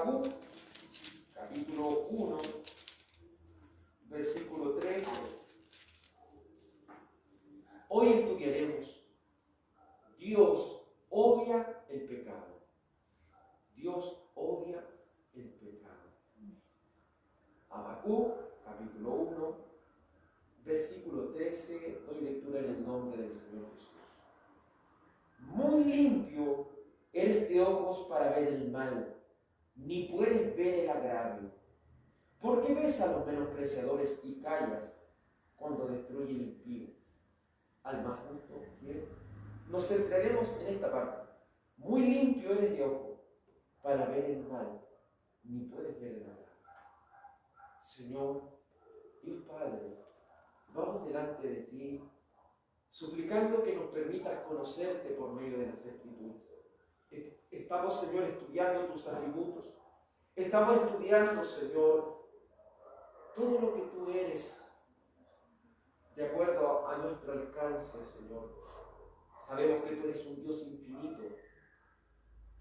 Habacuc, capítulo 1, versículo 13. Hoy estudiaremos: Dios odia el pecado. Dios odia el pecado. Habacuc, capítulo 1, versículo 13. Doy lectura en el nombre del Señor Jesús. Muy limpio eres de ojos para ver el mal, ni puedes ver el agravio. ¿Por qué ves a los menospreciadores y callas cuando destruye el impío al más justo? Bien, nos centraremos en esta parte. Muy limpio eres de ojo para ver el mal, ni puedes ver el agravio. Señor, Dios Padre, vamos delante de ti, suplicando que nos permitas conocerte por medio de las Escrituras. Estamos, Señor, estudiando tus atributos. Estamos estudiando, Señor, todo lo que tú eres, de acuerdo a nuestro alcance, Señor. Sabemos que tú eres un Dios infinito,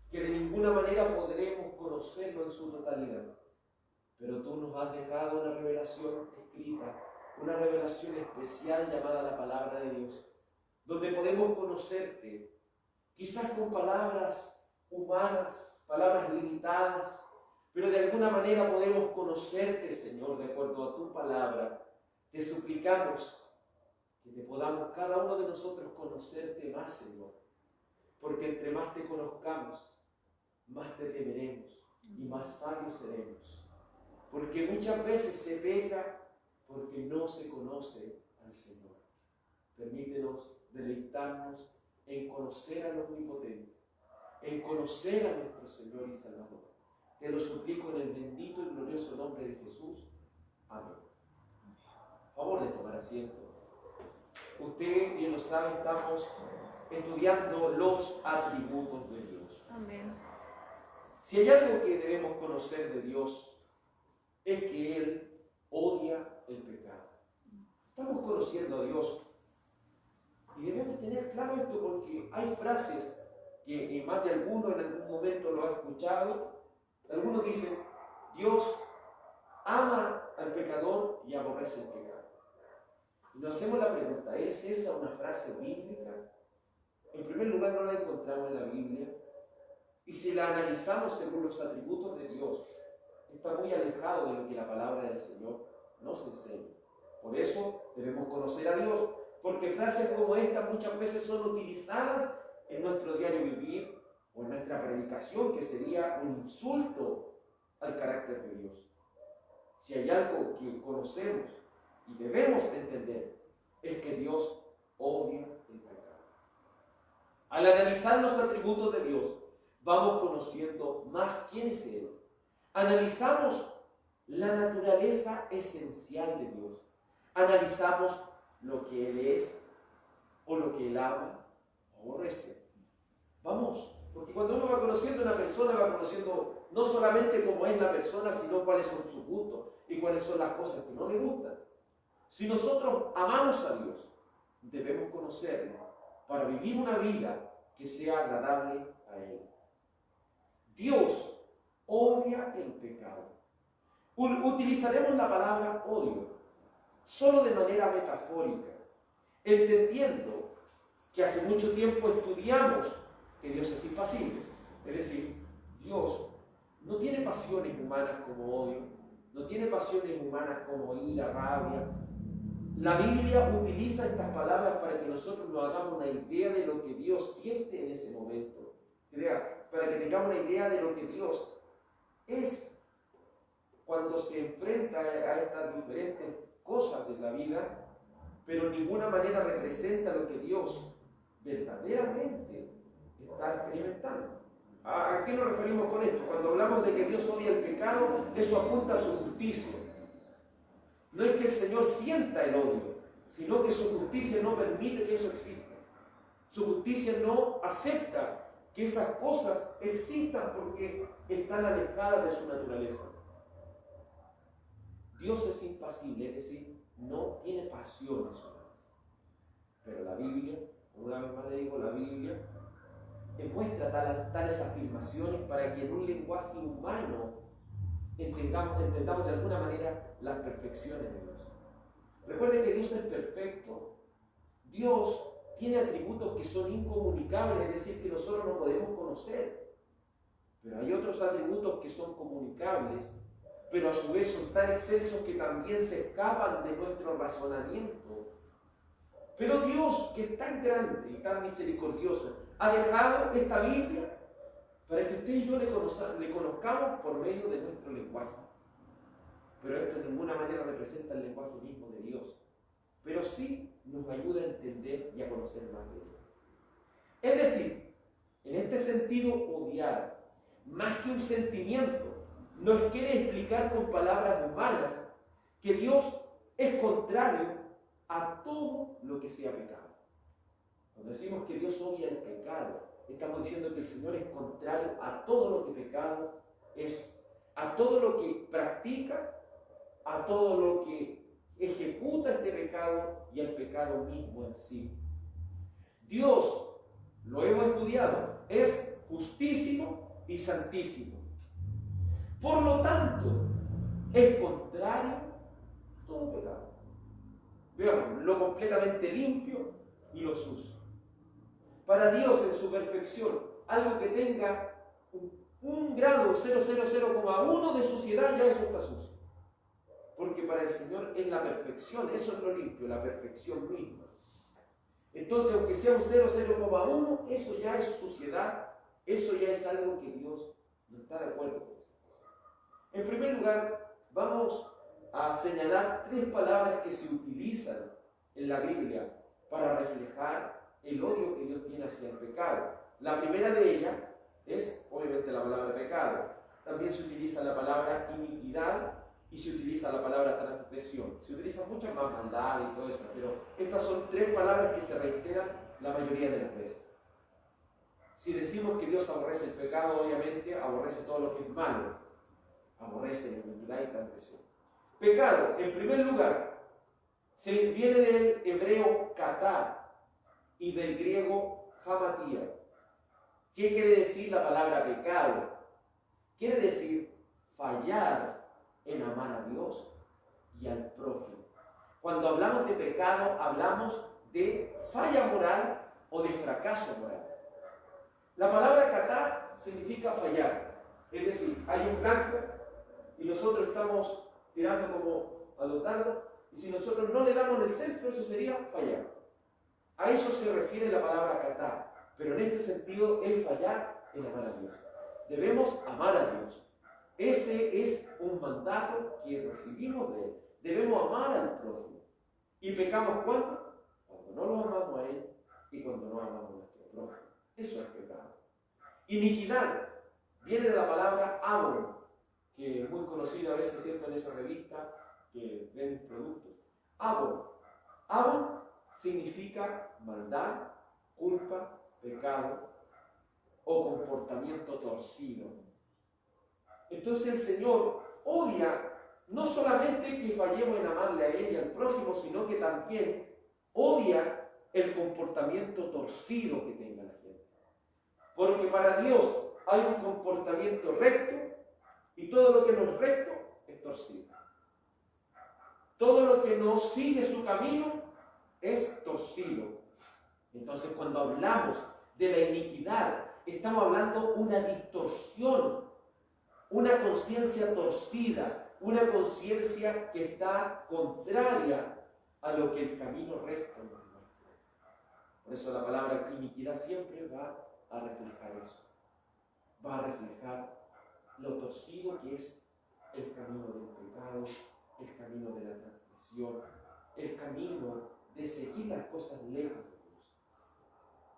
que de ninguna manera podremos conocerlo en su totalidad. Pero tú nos has dejado una revelación escrita, una revelación especial llamada la Palabra de Dios, donde podemos conocerte, quizás con palabras humanas, palabras limitadas, pero de alguna manera podemos conocerte, Señor, de acuerdo a tu palabra. Te suplicamos que te podamos cada uno de nosotros conocerte más, Señor, porque entre más te conozcamos, más te temeremos y más sabios seremos. Porque muchas veces se peca porque no se conoce al Señor. Permítenos deleitarnos en conocer al Omnipotente, en conocer a nuestro Señor y Salvador. Te lo suplico en el bendito y glorioso nombre de Jesús. Amén. Favor de tomar asiento. Usted bien lo sabe, estamos estudiando los atributos de Dios. Amén. Si hay algo que debemos conocer de Dios, es que Él odia el pecado. Estamos conociendo a Dios y debemos tener claro esto, porque hay frases que más de alguno en algún momento lo ha escuchado. Algunos dicen: Dios ama al pecador y aborrece el pecado. Y nos hacemos la pregunta: ¿es esa una frase bíblica? En primer lugar, no la encontramos en la Biblia, y si la analizamos según los atributos de Dios, está muy alejado de lo que la palabra del Señor nos enseña. Por eso debemos conocer a Dios, porque frases como esta muchas veces son utilizadas en nuestro diario vivir o en nuestra predicación, que sería un insulto al carácter de Dios. Si hay algo que conocemos y debemos entender, es que Dios odia el pecado. Al analizar los atributos de Dios, vamos conociendo más quién es Él. Analizamos la naturaleza esencial de Dios. Analizamos lo que Él es, o lo que Él ama o aborrece. Vamos, porque cuando uno va conociendo a una persona, va conociendo no solamente cómo es la persona, sino cuáles son sus gustos y cuáles son las cosas que no le gustan. Si nosotros amamos a Dios, debemos conocerlo para vivir una vida que sea agradable a Él. Dios odia el pecado. Utilizaremos la palabra odio solo de manera metafórica, entendiendo que hace mucho tiempo estudiamos que Dios es impasible. Es decir, Dios no tiene pasiones humanas como odio, no tiene pasiones humanas como ira, rabia. La Biblia utiliza estas palabras para que nosotros nos hagamos una idea de lo que Dios siente en ese momento. Para que tengamos una idea de lo que Dios es cuando se enfrenta a estas diferentes cosas de la vida, pero en ninguna manera representa lo que Dios verdaderamente está experimentando. ¿A qué nos referimos con esto? Cuando hablamos de que Dios odia el pecado, eso apunta a su justicia. No es que el Señor sienta el odio, sino que su justicia no permite que eso exista. Su justicia no acepta que esas cosas existan porque están alejadas de su naturaleza. Dios es impasible, es decir, no tiene pasiones humanas. Pero la Biblia, una vez más le digo, la Biblia muestra tales afirmaciones para que en un lenguaje humano entendamos de alguna manera las perfecciones de Dios. Recuerde que Dios es perfecto. Dios tiene atributos que son incomunicables, es decir, que nosotros no podemos conocer. Pero hay otros atributos que son comunicables, pero a su vez son tan excelsos que también se escapan de nuestro razonamiento. Pero Dios, que es tan grande y tan misericordioso, ha dejado esta Biblia para que usted y yo le conozcamos por medio de nuestro lenguaje. Pero esto de ninguna manera representa el lenguaje mismo de Dios. Pero sí nos ayuda a entender y a conocer más de Él. Es decir, en este sentido, odiar, más que un sentimiento, nos quiere explicar con palabras humanas que Dios es contrario a todo lo que sea pecado. Cuando decimos que Dios odia el pecado, estamos diciendo que el Señor es contrario a todo lo que pecado es, a todo lo que practica, a todo lo que ejecuta este pecado y al pecado mismo en sí. Dios, lo hemos estudiado, es justísimo y santísimo. Por lo tanto, es contrario a todo pecado. Veamos, lo completamente limpio y lo sucio. Para Dios, en su perfección, algo que tenga un grado 0,001 de suciedad, ya eso está sucio. Porque para el Señor es la perfección, eso es lo limpio, la perfección misma. Entonces, aunque sea un 0,001, eso ya es suciedad, eso ya es algo que Dios no está de acuerdo con. En primer lugar, vamos a señalar 3 palabras que se utilizan en la Biblia para reflejar el odio que Dios tiene hacia el pecado. La primera de ellas es, obviamente, la palabra pecado. También se utiliza la palabra iniquidad y se utiliza la palabra transgresión. Se utilizan muchas más, maldad y todo eso, pero estas son 3 palabras que se reiteran la mayoría de las veces. Si decimos que Dios aborrece el pecado, obviamente aborrece todo lo que es malo. Aborrece la iniquidad y transgresión. Pecado, en primer lugar, viene del hebreo katá y del griego hamatía. ¿Qué quiere decir la palabra pecado? Quiere decir fallar en amar a Dios y al prójimo. Cuando hablamos de pecado, hablamos de falla moral o de fracaso moral. La palabra katá significa fallar. Es decir, hay un blanco y nosotros estamos tirando como a los dardos, y si nosotros no le damos en el centro, eso sería fallar. A eso se refiere la palabra katá, pero en este sentido es fallar en amar a Dios. Debemos amar a Dios. Ese es un mandato que recibimos de Él. Debemos amar al prójimo. ¿Y pecamos cuándo? Cuando no lo amamos a Él y cuando no amamos a nuestro prójimo. Eso es pecado. Iniquidad viene de la palabra amor, que es muy conocida a veces, ¿cierto?, en esa revista que venden productos. Abon significa maldad, culpa, pecado o comportamiento torcido. Entonces el Señor odia no solamente que fallemos en amarle a Él y al prójimo, sino que también odia el comportamiento torcido que tenga la gente. Porque para Dios hay un comportamiento recto y todo lo que no es recto es torcido. Todo lo que no sigue su camino es torcido. Entonces, cuando hablamos de la iniquidad, estamos hablando de una distorsión, una conciencia torcida, una conciencia que está contraria a lo que el camino recto nos muestra. Por eso la palabra iniquidad siempre va a reflejar eso. Va a reflejar lo torcido que es el camino del pecado, el camino de la transgresión, el camino de seguir las cosas lejos de Dios.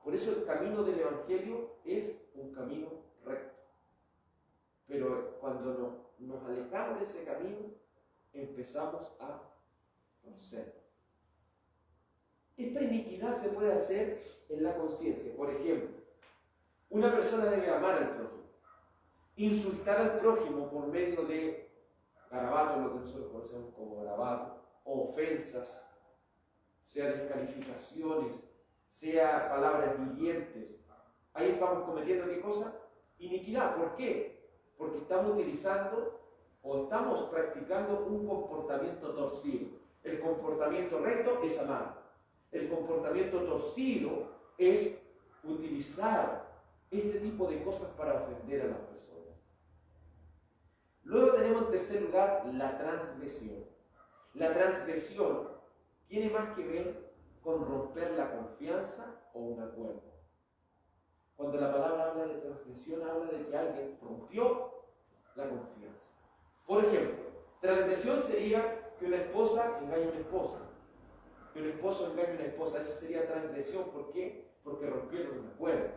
Por eso el camino del Evangelio es un camino recto. Pero cuando nos alejamos de ese camino, empezamos a torcer. Esta iniquidad se puede hacer en la conciencia. Por ejemplo, una persona debe amar al prójimo, insultar al prójimo por medio de garabatos, lo que nosotros conocemos como garabatos, o ofensas, sea descalificaciones, sea palabras hirientes. Ahí estamos cometiendo ¿qué cosa? Iniquidad. ¿Por qué? Porque estamos utilizando o estamos practicando un comportamiento torcido. El comportamiento recto es amar. El comportamiento torcido es utilizar este tipo de cosas para ofender a las personas. Luego tenemos en tercer lugar la transgresión. La transgresión tiene más que ver con romper la confianza o un acuerdo. Cuando la palabra habla de transgresión, habla de que alguien rompió la confianza. Por ejemplo, transgresión sería que una esposa engañe a una esposa, que un esposo engañe a una esposa. Eso sería transgresión. ¿Por qué? Porque rompieron un acuerdo.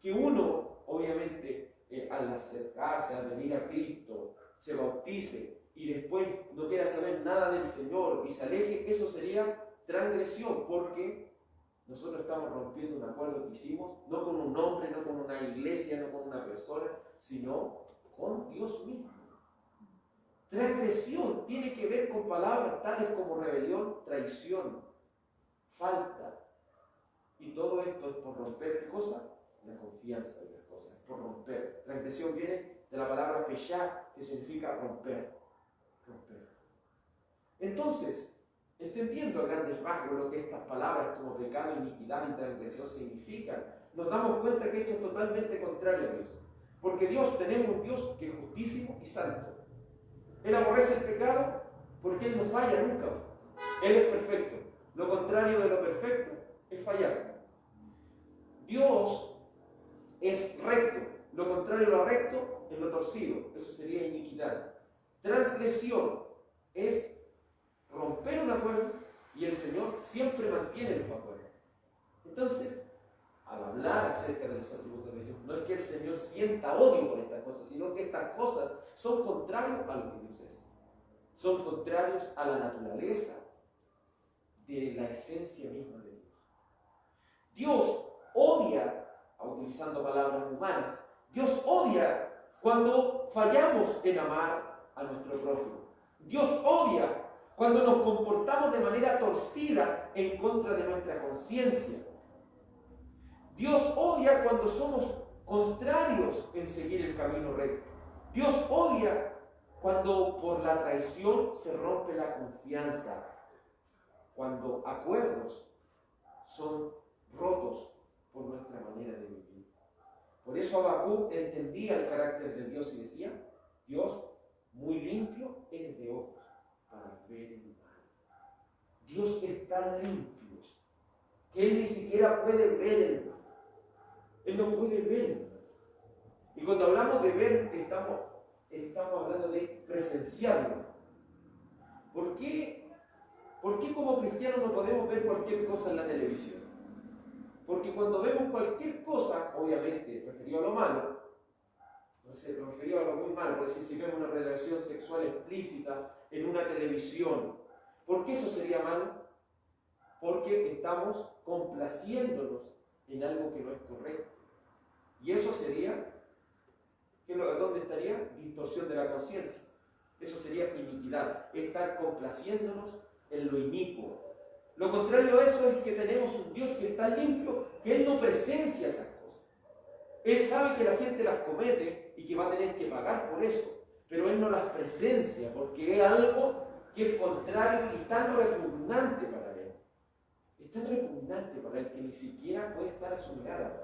Que uno, obviamente, al acercarse, al venir a Cristo, se bautice y después no quiera saber nada del Señor y se aleje, eso sería transgresión, porque nosotros estamos rompiendo un acuerdo que hicimos, no con un hombre, no con una iglesia, no con una persona, sino con Dios mismo. Transgresión tiene que ver con palabras tales como rebelión, traición, falta. Y todo esto es por romper, ¿qué cosa? La confianza de las cosas, es por romper. Transgresión viene de la palabra peshá, que significa romper. Romper. Entonces, entendiendo a grandes rasgos lo que estas palabras como pecado, iniquidad y transgresión significan, nos damos cuenta que esto es totalmente contrario a Dios. Porque tenemos un Dios que es justísimo y santo. Él aborrece el pecado porque Él no falla nunca. Él es perfecto. Lo contrario de lo perfecto es fallar. Dios es recto. Lo contrario de lo recto es lo torcido. Eso sería iniquidad. Transgresión es romper un acuerdo y el Señor siempre mantiene los acuerdos. Entonces, al hablar acerca de los atributos de Dios, no es que el Señor sienta odio por estas cosas, sino que estas cosas son contrarios a lo que Dios es. Son contrarios a la naturaleza de la esencia misma de Dios. Dios odia, utilizando palabras humanas, Dios odia cuando fallamos en amar a nuestro prójimo. Dios odia cuando nos comportamos de manera torcida en contra de nuestra conciencia. Dios odia cuando somos contrarios en seguir el camino recto. Dios odia cuando por la traición se rompe la confianza, cuando acuerdos son rotos por nuestra manera de vivir. Por eso Habacuc entendía el carácter de Dios y decía: Dios, muy limpio eres de ojos para ver el mal. Dios es tan limpio que Él ni siquiera puede ver el mal. Él no puede ver el mal. Y cuando hablamos de ver, estamos hablando de presenciarlo. ¿Por qué como cristianos no podemos ver cualquier cosa en la televisión? Porque cuando vemos cualquier cosa, obviamente, referido a lo malo, referido a lo muy malo, por decir, si vemos una relación sexual explícita en una televisión, ¿por qué eso sería malo? Porque estamos complaciéndonos en algo que no es correcto. Y eso sería, ¿dónde estaría? Distorsión de la conciencia. Eso sería iniquidad, estar complaciéndonos en lo inicuo. Lo contrario a eso es que tenemos un Dios que está limpio, que Él no presencia esas cosas. Él sabe que la gente las comete y que va a tener que pagar por eso, pero Él no las presencia porque es algo que es contrario y tan repugnante para Él. Es tan repugnante para Él que ni siquiera puede estar a su mirada.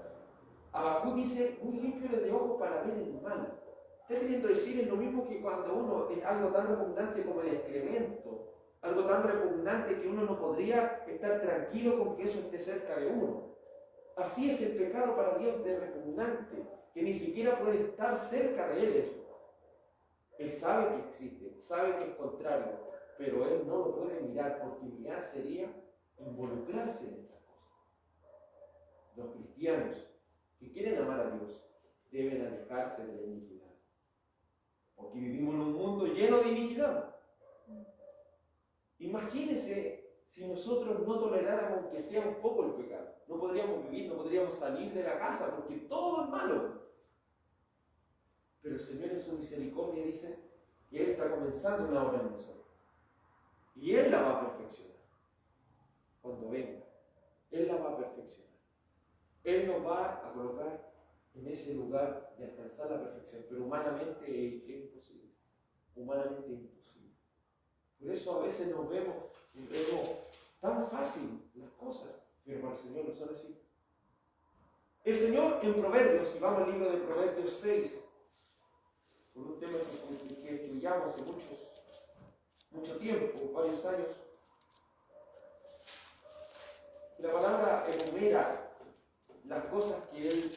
Habacuc dice: muy limpio eres de ojos para ver el mal. Está queriendo decir es lo mismo que cuando uno es algo tan repugnante como el excremento, algo tan repugnante que uno no podría estar tranquilo con que eso esté cerca de uno. Así es el pecado para Dios, de repugnante, que ni siquiera puede estar cerca de Él eso. Él sabe que existe, sabe que es contrario, pero Él no lo puede mirar, porque mirar sería involucrarse en estas cosas. Los cristianos que quieren amar a Dios deben alejarse de la iniquidad, porque vivimos en un mundo lleno de iniquidad. Imagínense si nosotros no toleráramos que sea un poco el pecado. No podríamos vivir, no podríamos salir de la casa, porque todo es malo. Pero el Señor en su misericordia dice que Él está comenzando una obra en nosotros. Y Él la va a perfeccionar. Cuando venga, Él la va a perfeccionar. Él nos va a colocar en ese lugar de alcanzar la perfección. Pero humanamente es imposible. humanamente imposible. Por eso a veces nos vemos tan fácil las cosas, pero para el Señor no son así. El Señor en Proverbios, si vamos al libro de Proverbios 6, por un tema que estudiamos hace mucho tiempo, varios años, la palabra enumera las cosas que Él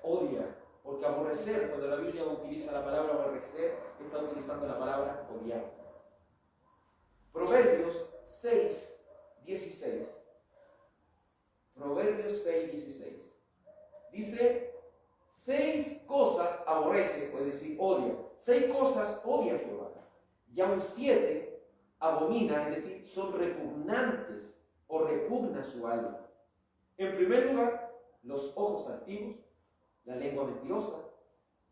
odia, porque aborrecer, cuando la Biblia utiliza la palabra aborrecer, está utilizando la palabra odiar. Proverbios 6, 16. Proverbios 6, 16. Dice, 6 cosas aborrece, es decir, odia. 6 cosas odia Jehová. Y aún 7 abomina, es decir, son repugnantes o repugna su alma. En primer lugar, los ojos altivos, la lengua mentirosa,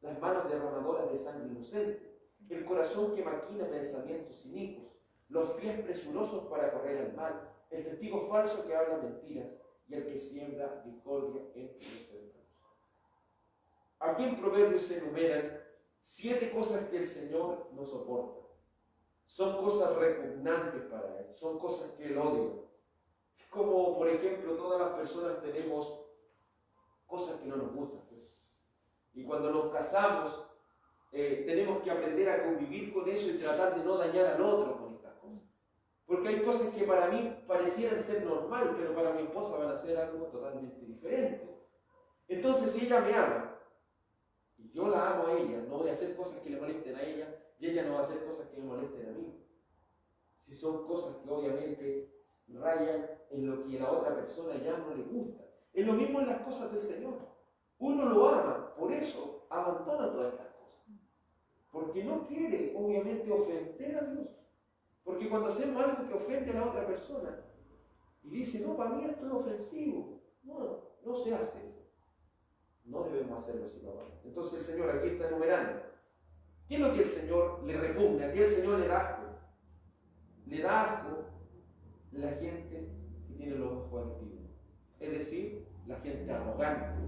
las manos derramadoras de sangre inocente, el corazón que maquina pensamientos inicuos, los pies presurosos para correr al mal, el testigo falso que habla mentiras y el que siembra discordia entre los hermanos. Aquí en Proverbios se enumeran 7 cosas que el Señor no soporta. Son cosas repugnantes para Él, son cosas que Él odia. Es como, por ejemplo, todas las personas tenemos cosas que no nos gustan. Y cuando nos casamos, tenemos que aprender a convivir con eso y tratar de no dañar al otro con estas cosas. Porque hay cosas que para mí parecieran ser normal, pero para mi esposa van a ser algo totalmente diferente. Entonces, si ella me ama, y yo la amo a ella, no voy a hacer cosas que le molesten a ella, y ella no va a hacer cosas que me molesten a mí. Si son cosas que obviamente rayan en lo que a la otra persona ya no le gusta. Es lo mismo en las cosas del Señor. Uno lo ama, por eso abandona todas estas cosas. Porque no quiere, obviamente, ofender a Dios. Porque cuando hacemos algo que ofende a la otra persona, y dice, no, para mí esto es ofensivo, no se hace eso. No debemos hacerlo así, papá. Entonces el Señor aquí está enumerando. ¿Qué es lo que el Señor le repugna? ¿Qué el Señor le da asco? Le da asco la gente que tiene los ojos altivos. Es decir, la gente arrogante,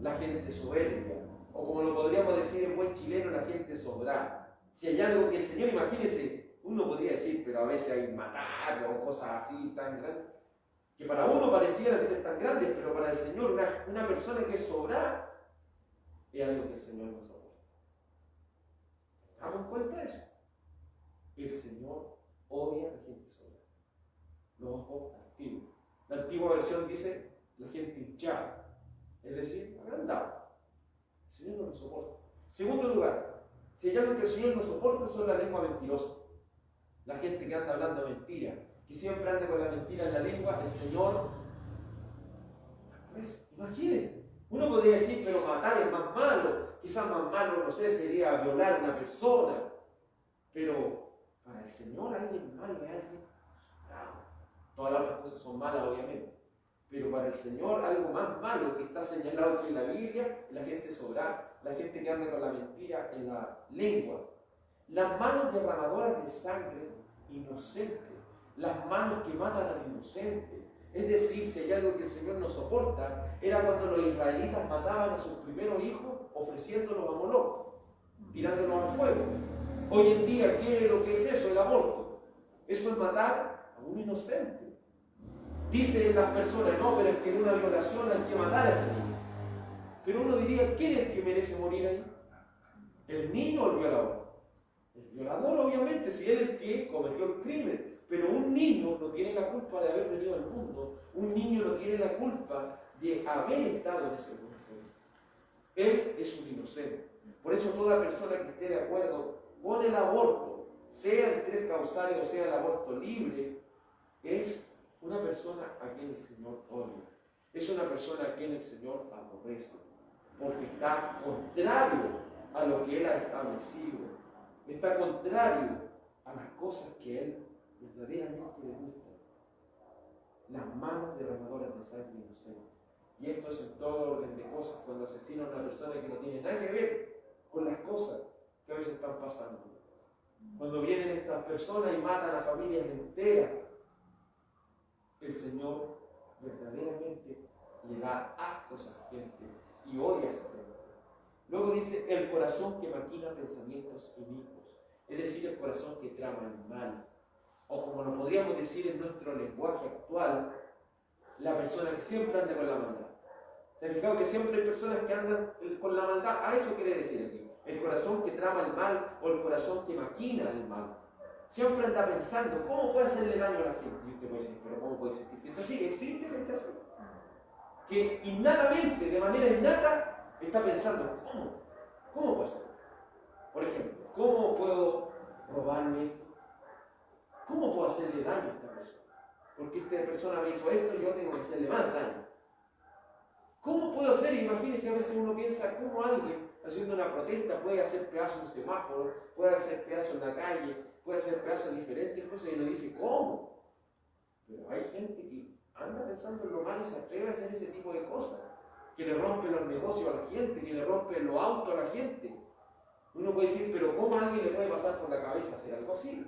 la gente soberbia, o como lo podríamos decir en buen chileno, la gente sobrada. Si hay algo que el Señor, imagínese, uno podría decir, pero a veces hay matar o cosas así tan grandes, que para uno parecieran ser tan grandes, pero para el Señor, una persona que es sobrada, es algo que el Señor no soporta. ¿Damos cuenta de eso? El Señor odia a la gente sobrada, los ojos altivos. La antigua versión dice, la gente hinchada, es decir, agrandada. El Señor no lo soporta. Segundo lugar, si hay algo que el Señor no soporta, son la lengua mentirosa. La gente que anda hablando mentira, que siempre anda con la mentira en la lengua, el Señor, pues, imagínense, uno podría decir, pero matar es más malo, quizás más malo, no sé, sería violar a una persona, pero para el Señor alguien malo es alguien bravo. Todas las otras cosas son malas, obviamente, pero para el Señor algo más malo que está señalado aquí en la Biblia es la gente sobrada, la gente que anda con la mentira en la lengua. Las manos derramadoras de sangre inocente, las manos que matan al inocente. Es decir, si hay algo que el Señor no soporta, era cuando los israelitas mataban a sus primeros hijos ofreciéndolos a Moloch, tirándolos al fuego. Hoy en día, ¿qué es lo que es eso? El aborto. Eso es matar a un inocente. Dicen las personas, no, pero es que en una violación hay que matar a ese niño. Pero uno diría, ¿quién es el que merece morir ahí? ¿El niño o el violador? El violador, obviamente, si él es el que cometió el crimen. Pero un niño no tiene la culpa de haber venido al mundo. Un niño no tiene la culpa de haber estado en ese mundo. Él es un inocente. Por eso toda persona que esté de acuerdo con el aborto, sea el 3 causales o sea el aborto libre, es una persona a quien el Señor odia. Es una persona a quien el Señor aborrece. Porque está contrario a lo que Él ha establecido. Está contrario a las cosas que Él verdaderamente le gustan. Las manos derramadoras de sangre inocente. Y esto es en todo orden de cosas, cuando asesinan a una persona que no tiene nada que ver con las cosas que a veces están pasando. Cuando vienen estas personas y matan a familias enteras, el Señor verdaderamente le da asco a esa gente y odia a esa gente. Luego dice, el corazón que maquina pensamientos inicuos, es decir, el corazón que trama el mal. O como lo podríamos decir en nuestro lenguaje actual, la persona que siempre anda con la maldad. ¿Te has fijado que siempre hay personas que andan con la maldad? A eso quiere decir aquí. El corazón que trama el mal o el corazón que maquina el mal. Siempre anda pensando, ¿cómo puede hacerle daño a la gente? Y usted puede decir, ¿pero cómo puede existir gente así? Existe gente así. Que innatamente, de manera innata, está pensando, ¿cómo puedo hacerlo? Por ejemplo, ¿cómo puedo robarme esto? ¿Cómo puedo hacerle daño a esta persona? Porque esta persona me hizo esto y yo tengo que hacerle más daño. ¿Cómo puedo hacer? Imagínense, a veces uno piensa cómo alguien haciendo una protesta puede hacer pedazos un semáforo, puede hacer pedazos en la calle, puede hacer pedazos en diferentes cosas y uno dice, ¿cómo? Pero hay gente que anda pensando en lo malo y se atreve a hacer ese tipo de cosas, que le rompe los negocios a la gente, que le rompe los autos a la gente. Uno puede decir, pero ¿cómo a alguien le puede pasar por la cabeza hacer algo así?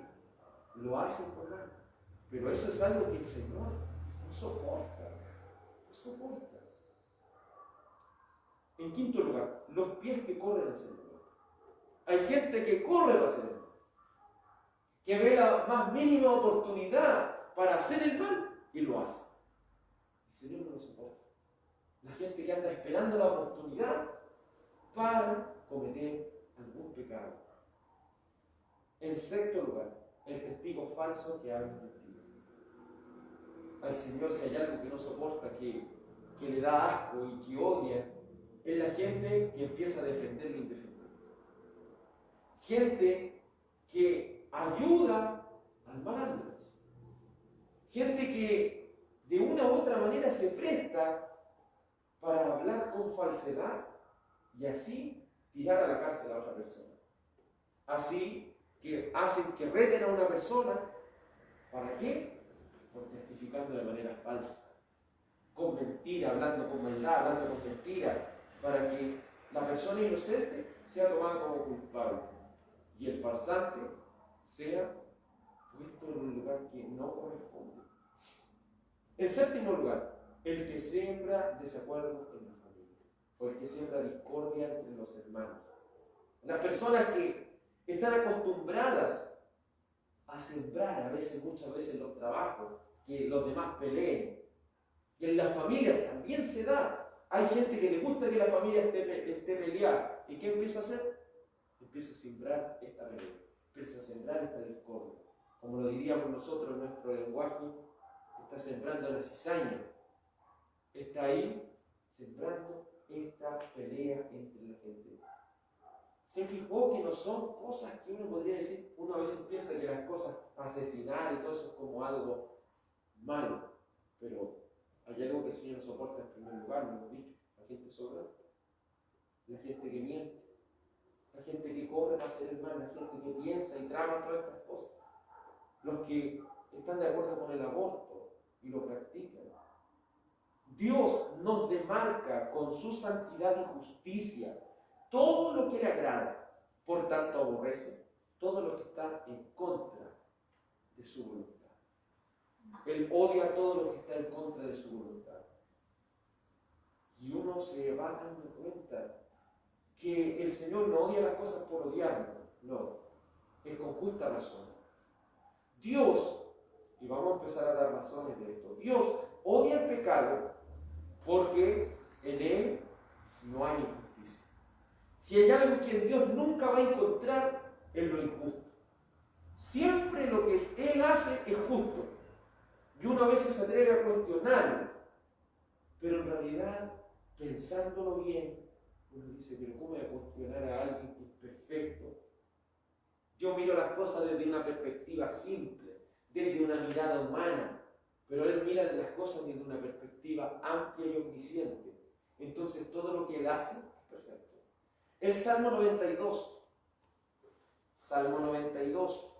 Lo hacen por mal. Pero eso es algo que el Señor no soporta. No soporta. En quinto lugar, los pies que corren hacia el mal. Hay gente que corre hacia el mal, que ve la más mínima oportunidad para hacer el mal y lo hace. El Señor no lo soporta. La gente que anda esperando la oportunidad para cometer algún pecado. En sexto lugar, el testigo falso que habla mentira. Al Señor, si hay algo que no soporta, que le da asco y que odia, es la gente que empieza a defender lo indefendible. Gente que ayuda al malandro. Gente que de una u otra manera se presta para hablar con falsedad y así tirar a la cárcel a otra persona. Así que hacen que reten a una persona. ¿Para qué? Por testificando de manera falsa. Con mentira, hablando con maldad, hablando con mentira, para que la persona inocente sea tomada como culpable y el farsante sea puesto en un lugar que no corresponde. En séptimo lugar, el que siembra desacuerdo en la familia, o el que siembra discordia entre los hermanos. Las personas que están acostumbradas a sembrar, muchas veces en los trabajos, que los demás peleen. Y en las familias también se da. Hay gente que le gusta que la familia esté peleada. ¿Y qué empieza a hacer? Empieza a sembrar esta pelea, empieza a sembrar esta discordia. Como lo diríamos nosotros en nuestro lenguaje, está sembrando la cizaña. Está ahí sembrando esta pelea entre la gente. Se fijó que no son cosas que uno podría decir, uno a veces piensa que las cosas, asesinar y todo eso es como algo malo, pero hay algo que el Señor soporta en primer lugar, lo hemos dicho, la gente sobra, la gente que miente, la gente que corre para hacer el mal, la gente que piensa y trama todas estas cosas, los que están de acuerdo con el aborto y lo practican. Dios nos demarca con su santidad y justicia todo lo que le agrada, por tanto aborrece todo lo que está en contra de su voluntad. Él odia todo lo que está en contra de su voluntad. Y uno se va dando cuenta que el Señor no odia las cosas por odiarlas, no, es con justa razón. Dios, y vamos a empezar a dar razones de esto, Dios odia el pecado porque en él no hay injusticia. Si hay algo que Dios nunca va a encontrar, es lo injusto. Siempre lo que Él hace es justo. Y uno a veces se atreve a cuestionarlo, pero en realidad, pensándolo bien, uno dice, pero ¿cómo voy a cuestionar a alguien que es perfecto? Yo miro las cosas desde una perspectiva simple, desde una mirada humana, pero Él mira las cosas desde una perspectiva amplia y omnisciente. Entonces todo lo que Él hace es perfecto. El Salmo 92. Salmo 92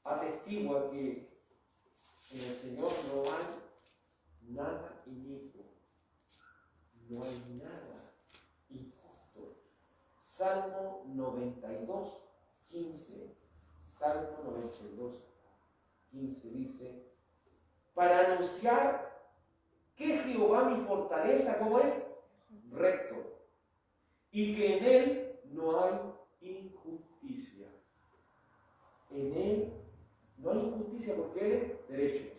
atestigua que en el Señor no hay nada inicuo, no hay nada injusto. Salmo 92, 15. Salmo 92, 15 dice, para anunciar que Jehová mi fortaleza, ¿cómo es? Recto, y que en Él no hay injusticia. En Él no hay injusticia porque Él es derecho,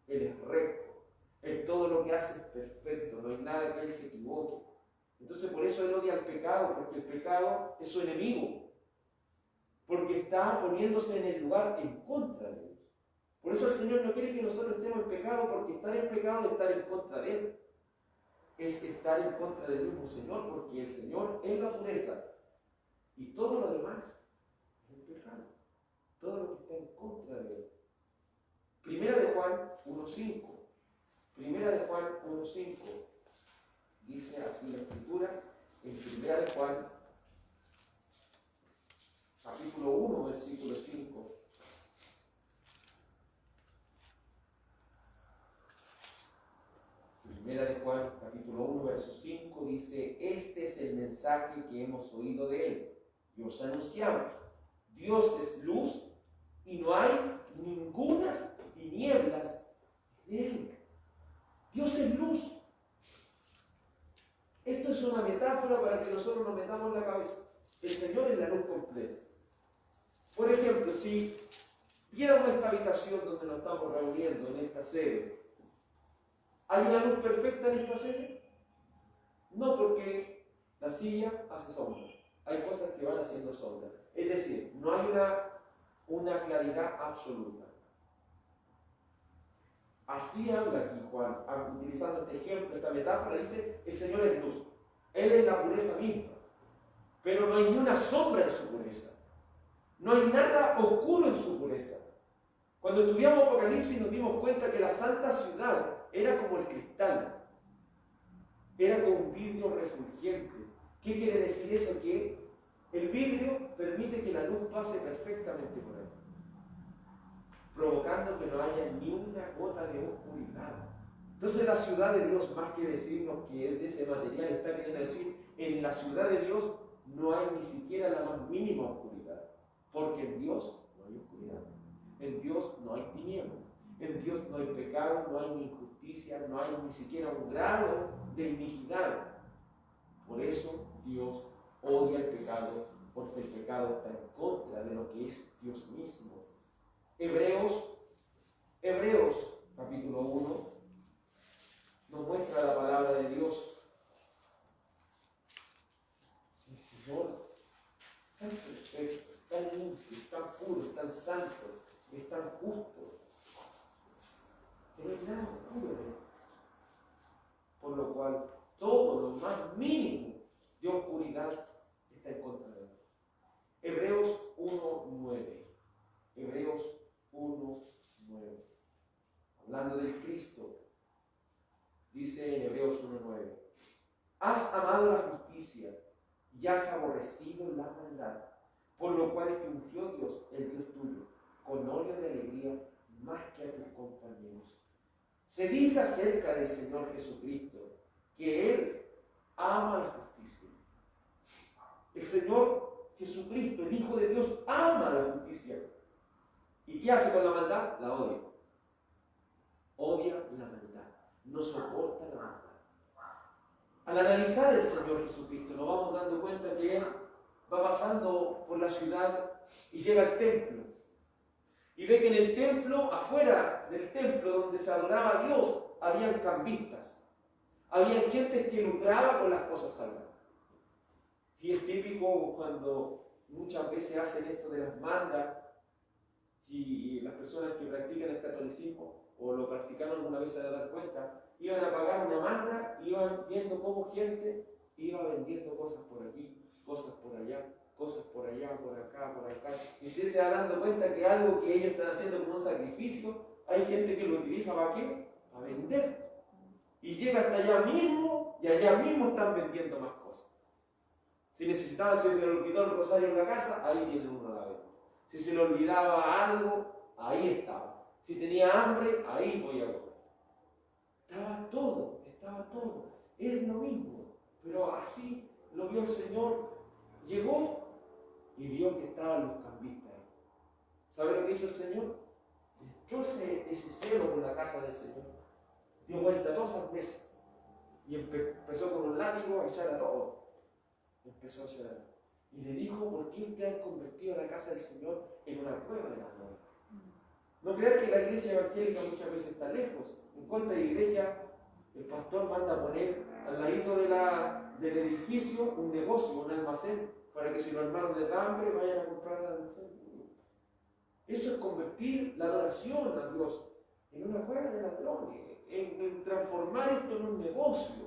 Él es recto, Él todo lo que hace es perfecto, no hay nada que Él se equivoque. Entonces por eso Él odia al pecado, porque el pecado es su enemigo, porque está poniéndose en el lugar en contra de Dios. Por eso el Señor no quiere que nosotros estemos en pecado, porque estar en pecado es estar en contra de Él. Es estar en contra del mismo Señor, porque el Señor es la pureza y todo lo demás es el pecado. Todo lo que está en contra de Él. Primera de Juan 1.5. Primera de Juan 1.5. Dice así la Escritura, en Primera de Juan, capítulo 1, versículo 5. Primera de Juan, capítulo 1, verso 5, dice: este es el mensaje que hemos oído de Él y os anunciamos. Dios es luz y no hay ningunas tinieblas en Él. Dios es luz. Esto es una metáfora para que nosotros nos metamos en la cabeza. El Señor es la luz completa. Por ejemplo, si viéramos esta habitación donde nos estamos reuniendo, en esta sede, ¿hay una luz perfecta en esta sede? No, porque la silla hace sombra. Hay cosas que van haciendo sombra. Es decir, no hay una claridad absoluta. Así habla aquí Juan, utilizando este ejemplo, esta metáfora, dice: el Señor es luz. Él es la pureza misma. Pero no hay ni una sombra en su pureza. No hay nada oscuro en su pureza. Cuando estudiamos Apocalipsis nos dimos cuenta que la santa ciudad era como el cristal. Era como un vidrio refulgente. ¿Qué quiere decir eso? Que el vidrio permite que la luz pase perfectamente por él, provocando que no haya ni una gota de oscuridad. Entonces la ciudad de Dios, más que decirnos que es de ese material, está queriendo decir: en la ciudad de Dios no hay ni siquiera la más mínima oscuridad, porque en Dios no hay oscuridad, en Dios no hay tinieblas, en Dios no hay pecado, no hay ni injusticia, no hay ni siquiera un grado de iniquidad. Por eso Dios odia el pecado, porque el pecado está en contra de lo que es Dios mismo. Hebreos capítulo 1 nos muestra la palabra de Dios. El Señor es tan perfecto, es tan limpio, es tan puro, es tan santo, es tan justo, que no hay nada oscuro en él. Por lo cual todo lo más mínimo de oscuridad está en contra de él. Hebreos 1.9. Hebreos 1.9. Hablando del Cristo, dice en Hebreos 1.9: has amado la justicia y has aborrecido la maldad, por lo cual te ungió Dios, el Dios tuyo, con óleo de alegría más que a tus compañeros. Se dice acerca del Señor Jesucristo que Él ama la justicia. El Señor Jesucristo, el Hijo de Dios, ama la justicia. ¿Y qué hace con la maldad? La odia. Odia la maldad. No soporta la maldad. Al analizar el Señor Jesucristo, nos vamos dando cuenta que Él va pasando por la ciudad y llega al templo. Y ve que en el templo, afuera del templo donde se adoraba a Dios, habían cambistas. Había gente que lucraba con las cosas sagradas. Y es típico cuando muchas veces hacen esto de las mandas, y las personas que practican el catolicismo o lo practicaron alguna vez se dan cuenta, iban a pagar una manda, iban viendo cómo gente iba vendiendo cosas por aquí, cosas por allá, cosas por allá, por acá, por acá. Y usted se va dando cuenta que algo que ellos están haciendo como un sacrificio, hay gente que lo utiliza ¿para qué? Para vender. Y llega hasta allá mismo y allá mismo están vendiendo más cosas. Si necesitaban, si se le olvidó el rosario en la casa, ahí tienen uno a la venta. Si se le olvidaba algo, ahí estaba. Si tenía hambre, ahí voy a comer. Estaba todo. Es lo mismo. Pero así lo vio el Señor. Llegó y vio que estaban los cambistas ahí. ¿Sabe lo que hizo el Señor? Echó ese celo por la casa del Señor. Dio vuelta a todas esas mesas. Y empezó con un látigo a echar a todos. empezó a llorar. Y le dijo, ¿por qué te has convertido la casa del Señor en una cueva de ladrones? No creas que la iglesia evangélica muchas veces está lejos. En cuanto a iglesia, el pastor manda a poner al ladito del edificio un negocio, un almacén, para que si los hermanos les da hambre vayan a comprar al almacén. Eso es convertir la adoración a Dios en una cueva de ladrones, en transformar esto en un negocio.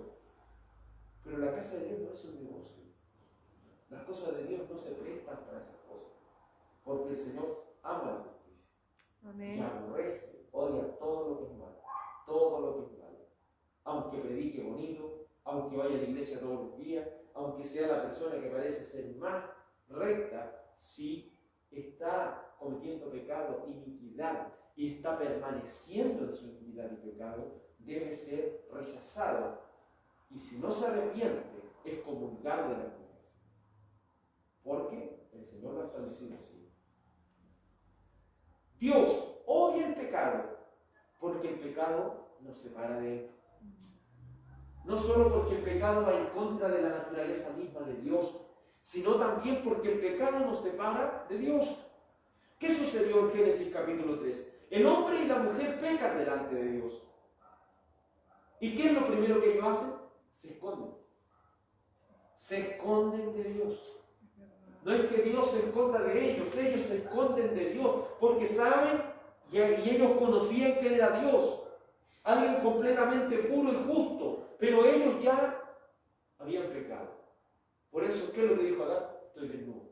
Pero la casa de Dios no es un negocio. Las cosas de Dios no se prestan para esas cosas, porque el Señor ama la justicia. Amén. Y aborrece, odia todo lo que es malo, todo lo que es malo. Aunque predique bonito, aunque vaya a la iglesia todos los días, aunque sea la persona que parece ser más recta, si está cometiendo pecado, iniquidad, y está permaneciendo en su iniquidad y pecado, debe ser rechazado. Y si no se arrepiente, es comulgar de la congregación. Porque el Señor lo ha establecido así. Dios odia el pecado, porque el pecado nos separa de Él. No solo porque el pecado va en contra de la naturaleza misma de Dios, sino también porque el pecado nos separa de Dios. ¿Qué sucedió en Génesis capítulo 3? El hombre y la mujer pecan delante de Dios. ¿Y qué es lo primero que ellos hacen? Se esconden. Se esconden de Dios. No es que Dios se esconda de ellos se esconden de Dios, porque saben y ellos conocían que Él era Dios, alguien completamente puro y justo, pero ellos ya habían pecado. Por eso, ¿qué es lo que dijo Adán? Estoy desnudo.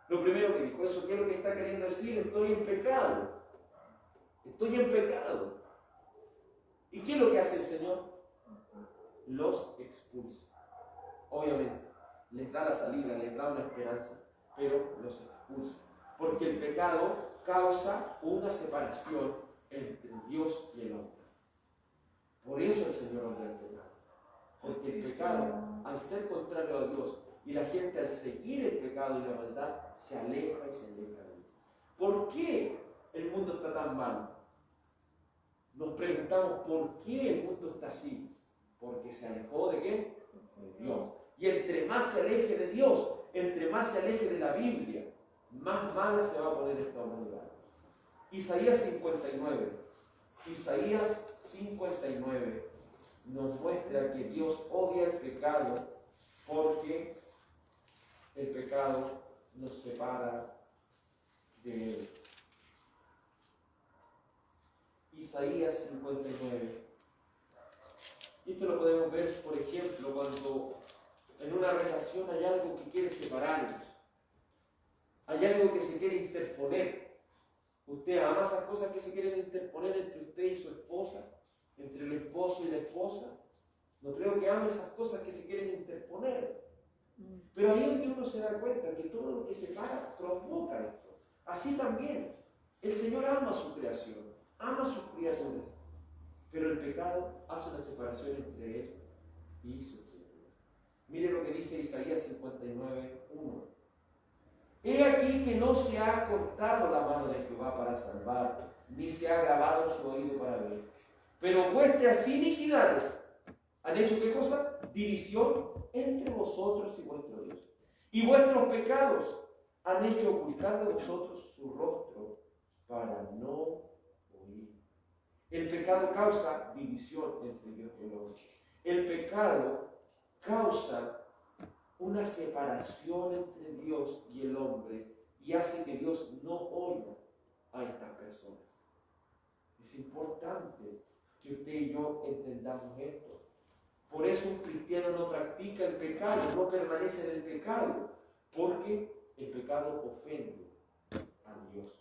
Lo primero que dijo, eso, ¿qué es lo que está queriendo decir? Estoy en pecado. Estoy en pecado. ¿Y qué es lo que hace el Señor? Los expulsa. Obviamente, les da la salida, les da una esperanza, pero los expulsa. Porque el pecado causa una separación entre Dios y el hombre. Por eso el Señor odia el pecado. Porque el pecado, al ser contrario a Dios, y la gente al seguir el pecado y la maldad, se aleja y se aleja de Dios. ¿Por qué el mundo está tan mal? Nos preguntamos por qué el mundo está así. Porque se alejó ¿de qué? De Dios. Y entre más se aleje de Dios, entre más se aleje de la Biblia, más mala se va a poner esta humanidad. Isaías 59. Isaías 59 nos muestra que Dios odia el pecado porque el pecado nos separa de Él. Isaías 59. Y esto lo podemos ver, por ejemplo, cuando en una relación hay algo que quiere separarnos. Hay algo que se quiere interponer. ¿Usted ama esas cosas que se quieren interponer entre usted y su esposa? ¿Entre el esposo y la esposa? No creo que ame esas cosas que se quieren interponer. Pero ahí es donde uno se da cuenta que todo lo que separa provoca esto. Así también, el Señor ama su creación, ama sus criaturas. Pero el pecado hace una separación entre Él y sus criaturas. Mire lo que dice Isaías 59:1. He aquí que no se ha cortado la mano de Jehová para salvar, ni se ha grabado su oído para ver. Pero vuestras iniquidades han hecho ¿qué cosa? División entre vosotros y vuestro Dios. Y vuestros pecados han hecho ocultar de vosotros su rostro para no oír. El pecado causa división entre Dios y el hombre. El pecado causa una separación entre Dios y el hombre y hace que Dios no oiga a estas personas. Es importante que usted y yo entendamos esto. Por eso un cristiano no practica el pecado, no permanece en el pecado, porque el pecado ofende a Dios.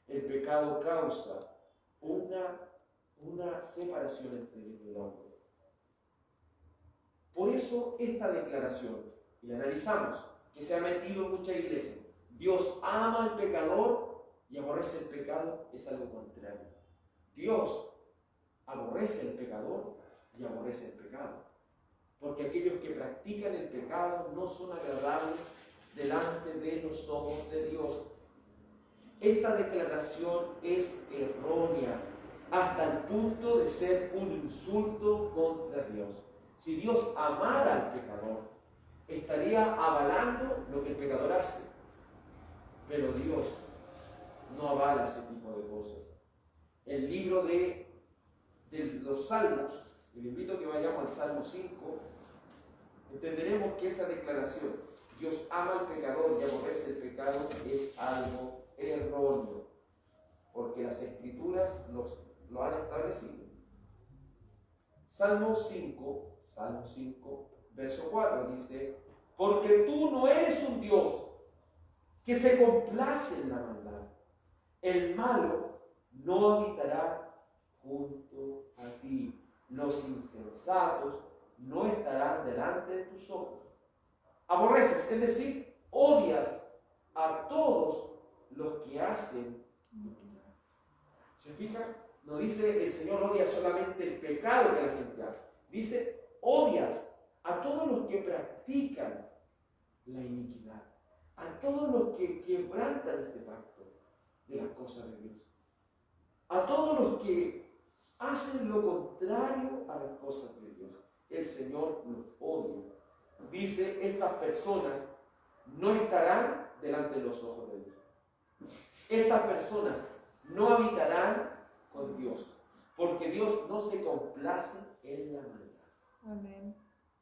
El pecado causa una separación entre Dios y el hombre. Por eso esta declaración, y la analizamos, que se ha metido en mucha iglesia, Dios ama al pecador y aborrece el pecado, es algo contrario. Dios aborrece el pecador y aborrece el pecado. Porque aquellos que practican el pecado no son agradables delante de los ojos de Dios. Esta declaración es errónea hasta el punto de ser un insulto contra Dios. Si Dios amara al pecador, estaría avalando lo que el pecador hace. Pero Dios no avala ese tipo de cosas. El libro de los Salmos, y le invito a que vayamos al Salmo 5, entenderemos que esa declaración, Dios ama al pecador y aborrece el pecado, es algo erróneo, porque las Escrituras lo han establecido. Salmo 5, verso 4 dice: porque tú no eres un Dios que se complace en la maldad. El malo no habitará junto a ti. Los insensatos no estarán delante de tus ojos. Aborreces, es decir, odias a todos los que hacen iniquidad. ¿Se fijan? No dice el Señor odia solamente el pecado que la gente hace. Dice odias a todos los que practican la iniquidad, a todos los que quebrantan este pacto de las cosas de Dios, a todos los que hacen lo contrario a las cosas de Dios. El Señor los odia. Dice, estas personas no estarán delante de los ojos de Dios. Estas personas no habitarán con Dios, porque Dios no se complace en la maldad. Amén.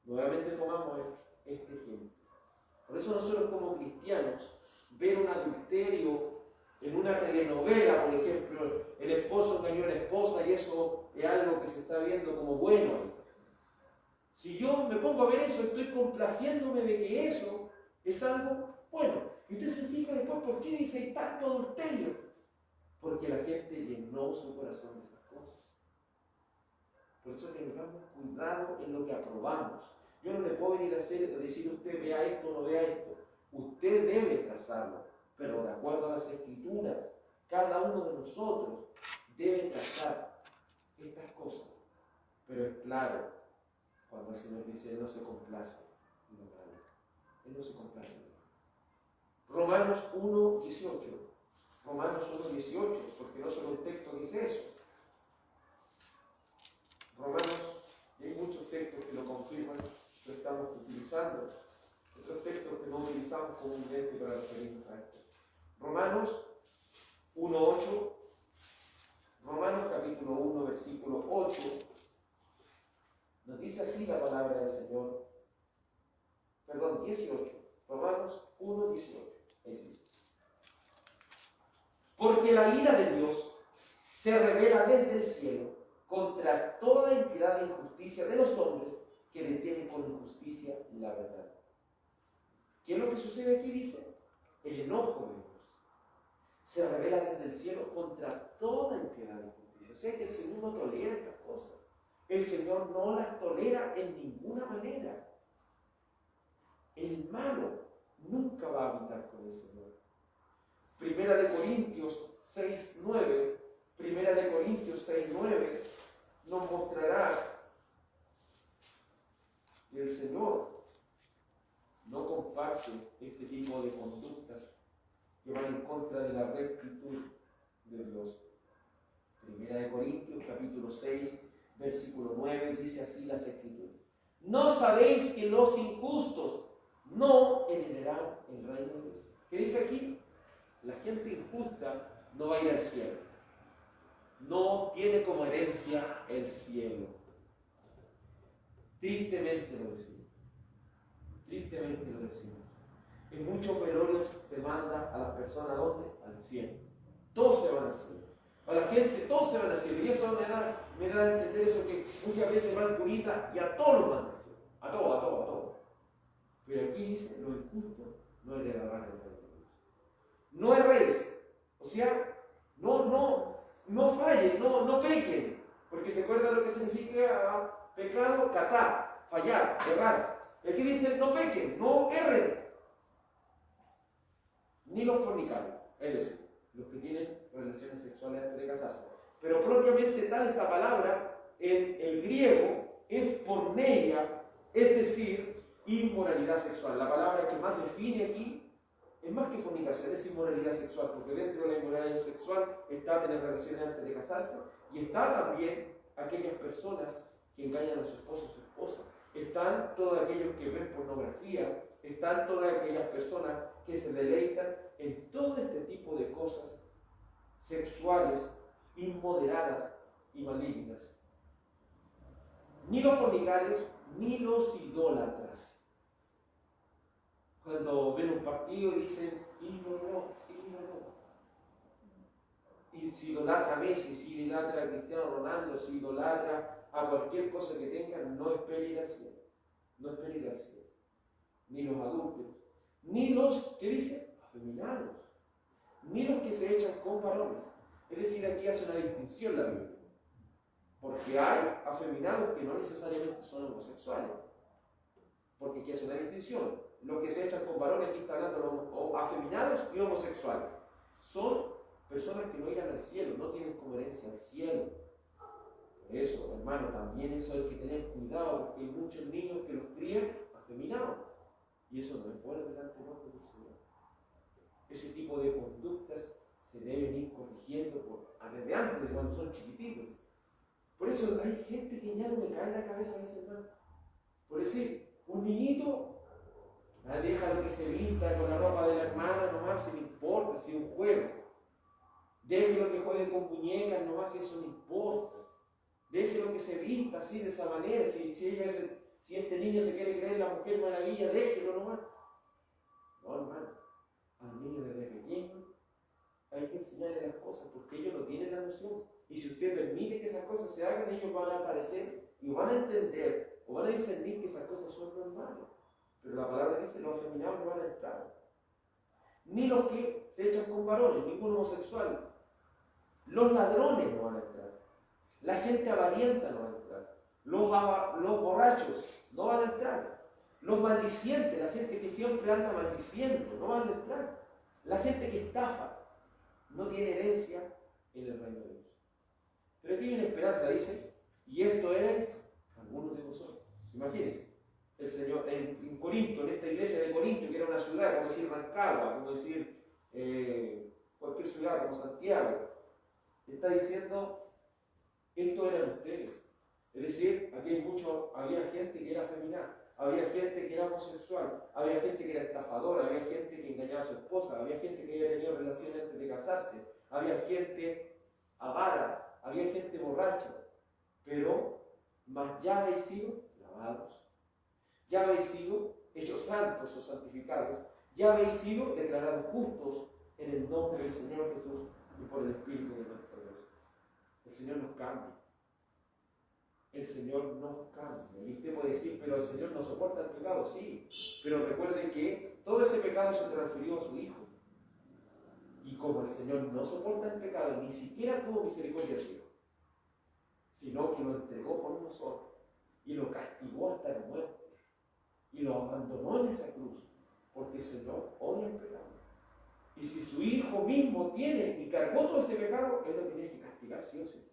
Nuevamente tomamos este ejemplo. Por eso nosotros como cristianos, ver un adulterio en una telenovela, por ejemplo, el esposo engañó a la esposa y eso es algo que se está viendo como bueno. Si yo me pongo a ver eso, estoy complaciéndome de que eso es algo bueno. Y usted se fija después, ¿por qué dice tanto adulterio? Porque la gente llenó su corazón de esas cosas. Por eso tengamos cuidado en lo que aprobamos. Yo no le puedo venir a decir usted vea esto o no vea esto. Usted debe trazarlo, pero de acuerdo a las Escrituras, cada uno de nosotros debe trazar estas cosas. Pero es claro, cuando el Señor dice, Él no se complace en lo malo. Él no se complace en lo malo. Romanos 1:18. Romanos 1:18, porque no solo un texto dice eso. Romanos, y hay muchos textos que lo confirman, lo estamos utilizando. Otros textos que no utilizamos comúnmente para referirnos a esto. Romanos 1:8, Romanos capítulo 1, versículo 8, nos dice así la palabra del Señor. Perdón, 18. Romanos 1:18. Porque la ira de Dios se revela desde el cielo contra toda impiedad e injusticia de los hombres que detienen con injusticia la verdad. ¿Qué es lo que sucede aquí? Dice, el enojo de Dios se revela desde el cielo contra toda impiedad e injusticia. O sea que el Señor no tolera estas cosas. El Señor no las tolera en ninguna manera. El malo nunca va a habitar con el Señor. Primera de Corintios 6:9 nos mostrará que el Señor no comparte este tipo de conductas que van en contra de la rectitud de Dios. Primera de Corintios capítulo 6, versículo 9 dice así las Escrituras: ¿no sabéis que los injustos no heredarán el reino de Dios? ¿Qué dice aquí? La gente injusta no va a ir al cielo. No tiene como herencia el cielo. Tristemente lo decimos. Tristemente lo decimos. En muchos velorios se manda a las personas ¿dónde? Al cielo. Todos se van al cielo. A la gente, todos se van al cielo. Y eso me da a entender eso que muchas veces van curitas y a todos los mandan al cielo. A todos. Pero aquí dice, los injustos no heredarán el reino de Dios. No erréis. O sea, no fallen, no pequen. Porque se acuerdan lo que significa pecado, catá, fallar, errar. Y aquí dice, no pequen, no erren. Ni los fornicarios, es decir, los que tienen relaciones sexuales antes de casarse. Pero propiamente tal esta palabra en el griego es porneia, es decir, inmoralidad sexual. La palabra que más define aquí es más que fornicación, es inmoralidad sexual, porque dentro de la inmoralidad sexual está tener relaciones antes de casarse y está también aquellas personas que engañan a su esposo o su esposa. están todos aquellos que ven pornografía, están todas aquellas personas que se deleitan en todo este tipo de cosas sexuales, inmoderadas y malignas. Ni los fornicarios, ni los idólatras. Cuando ven un partido dicen, ídolo. Y si idolatra a Messi, si idolatra a Cristiano Ronaldo, si idolatra a cualquier cosa que tengan, no espere ir al cielo. No espere ir al cielo. Ni los adúlteros, ni los, ¿qué dice? Afeminados, ni los que se echan con varones. Es decir, aquí hace una distinción la Biblia. Porque hay afeminados que no necesariamente son homosexuales. Porque aquí hace una distinción. Los que se echan con varones, aquí está hablando de afeminados y homosexuales. Son personas que no irán al cielo, no tienen como herencia al cielo. Por eso, hermano, también eso hay que tener cuidado, porque hay muchos niños que los crían afeminados. Y eso no es bueno delante del Señor. Ese tipo de conductas se deben ir corrigiendo desde antes, de cuando son chiquititos. Por eso hay gente que ya no me cae en la cabeza a ese hermano. Por decir, un niñito, déjalo que se vista con la ropa de la hermana nomás, si no importa, si es un juego. Déjelo que juegue con muñecas nomás, si eso no importa. Déjelo que se vista así, de esa manera. Si este niño se quiere creer la mujer maravilla, déjelo nomás. No, hermano, al niño desde pequeño hay que enseñarle las cosas, porque ellos no tienen la noción. Y si usted permite que esas cosas se hagan, ellos van a aparecer y van a entender o van a discernir que esas cosas son normales. Pero la palabra dice, los afeminados no van a entrar. Ni los que se echan con varones, ningún homosexual. Los ladrones no van a entrar. La gente avarienta no va a entrar. Los borrachos no van a entrar. Los maldicientes, la gente que siempre anda maldiciendo, no van a entrar. La gente que estafa no tiene herencia en el reino de Dios. Pero aquí hay una esperanza, dice, y esto eres algunos de vosotros. Imagínense, el Señor en Corinto, en esta iglesia de Corinto, que era una ciudad, como decir Rancagua, como decir cualquier ciudad como Santiago, está diciendo, esto eran ustedes. Es decir, aquí había gente que era afeminada, había gente que era homosexual, había gente que era estafadora, había gente que engañaba a su esposa, había gente que había tenido relaciones antes de casarse, había gente avara, había gente borracha, pero más ya habéis sido lavados, ya habéis sido hechos santos o santificados, ya habéis sido declarados justos en el nombre del Señor Jesús y por el Espíritu de nuestro Dios. El Señor nos cambia. El Señor nos cambia. Y usted puede decir, pero el Señor no soporta el pecado. Sí, pero recuerde que todo ese pecado se transfirió a su Hijo. Y como el Señor no soporta el pecado, ni siquiera tuvo misericordia de su Hijo, sino que lo entregó por nosotros y lo castigó hasta la muerte y lo abandonó en esa cruz, porque el Señor odia el pecado. Y si su Hijo mismo tiene y cargó todo ese pecado, Él lo tiene que castigar sí o sí.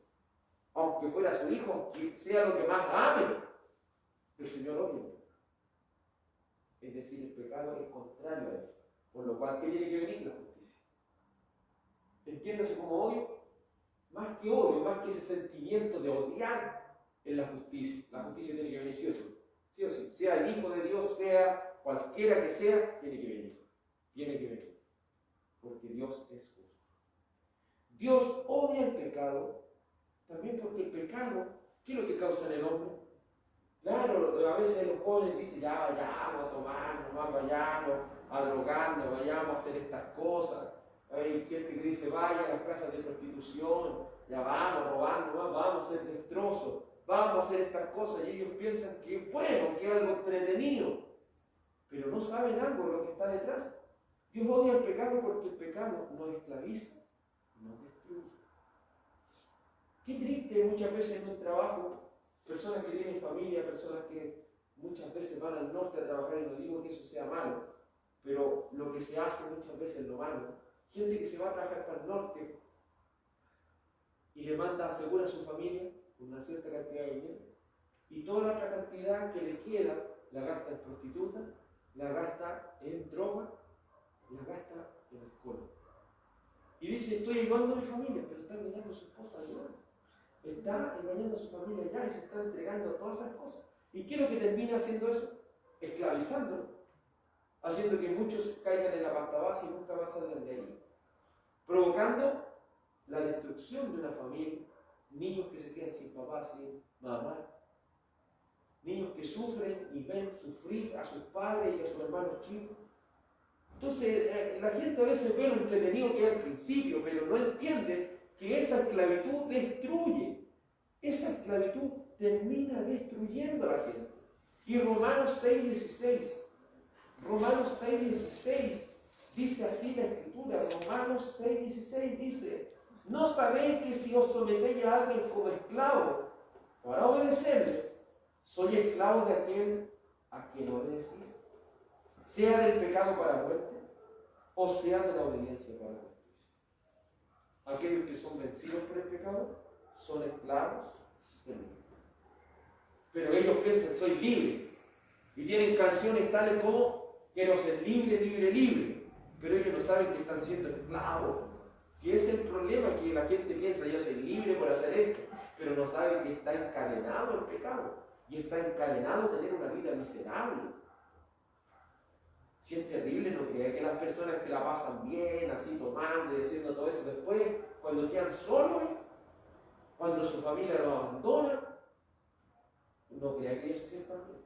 Aunque fuera su Hijo, que sea lo que más ame, el Señor odia. Es decir, el pecado es contrario a eso. Por lo cual, ¿qué tiene que venir? La justicia. Entiéndase como odio, más que odio, más que ese sentimiento de odiar en la justicia. La justicia tiene que venir sí o sí. Sí o sí. Sea el Hijo de Dios, sea cualquiera que sea, tiene que venir. Tiene que venir. Porque Dios es justo. Dios odia el pecado. También porque el pecado, ¿qué es lo que causa en el hombre? Claro, a veces los jóvenes dicen, ya vayamos a tomar, nomás vayamos a drogarnos, vayamos a hacer estas cosas. Hay gente que dice, vaya a las casas de prostitución, ya vamos a robar, nomás vamos a hacer destrozos, vamos a hacer estas cosas. Y ellos piensan que es bueno, que es algo entretenido, pero no saben algo de lo que está detrás. Dios odia el pecado porque el pecado nos esclaviza, nos destruye. Qué triste muchas veces en un trabajo, personas que tienen familia, personas que muchas veces van al norte a trabajar, y no digo que eso sea malo, pero lo que se hace muchas veces es lo malo. Gente que se va a trabajar para el norte y le manda, asegura a su familia una cierta cantidad de dinero. Y toda la otra cantidad que le queda la gasta en prostitutas, la gasta en droga, la gasta en alcohol. Y dice, estoy ayudando a mi familia, pero está engañando a su esposa de nuevo. Está engañando a su familia ya y se está entregando a todas esas cosas. ¿Y qué es lo que termina haciendo eso? Esclavizando, haciendo que muchos caigan en la pasta base y nunca más salgan de ahí, provocando la destrucción de una familia, niños que se quedan sin papá, sin mamá, niños que sufren y ven sufrir a sus padres y a sus hermanos chicos. Entonces, la gente a veces ve lo entretenido que es al principio, pero no entiende que esa esclavitud destruye. Esa esclavitud termina destruyendo a la gente. Y Romanos 6:16, Romanos 6:16, dice así la Escritura, Romanos 6:16 dice, ¿no sabéis que si os sometéis a alguien como esclavo para obedecerle, soy esclavo de aquel a quien obedecís? Sea del pecado para muerte, o sea de la obediencia para la justicia. Aquellos que son vencidos por el pecado son esclavos del pecado. Pero ellos piensan, soy libre. Y tienen canciones tales como, quiero ser libre, libre, libre. Pero ellos no saben que están siendo esclavos. Si ese es el problema, que la gente piensa, yo soy libre por hacer esto, pero no sabe que está encadenado el pecado. Y está encadenado tener una vida miserable. Si es terrible, no crea que las personas que la pasan bien, así tomando y haciendo todo eso, después, cuando quedan solos, cuando su familia los abandona, no crea que ellos se sientan bien.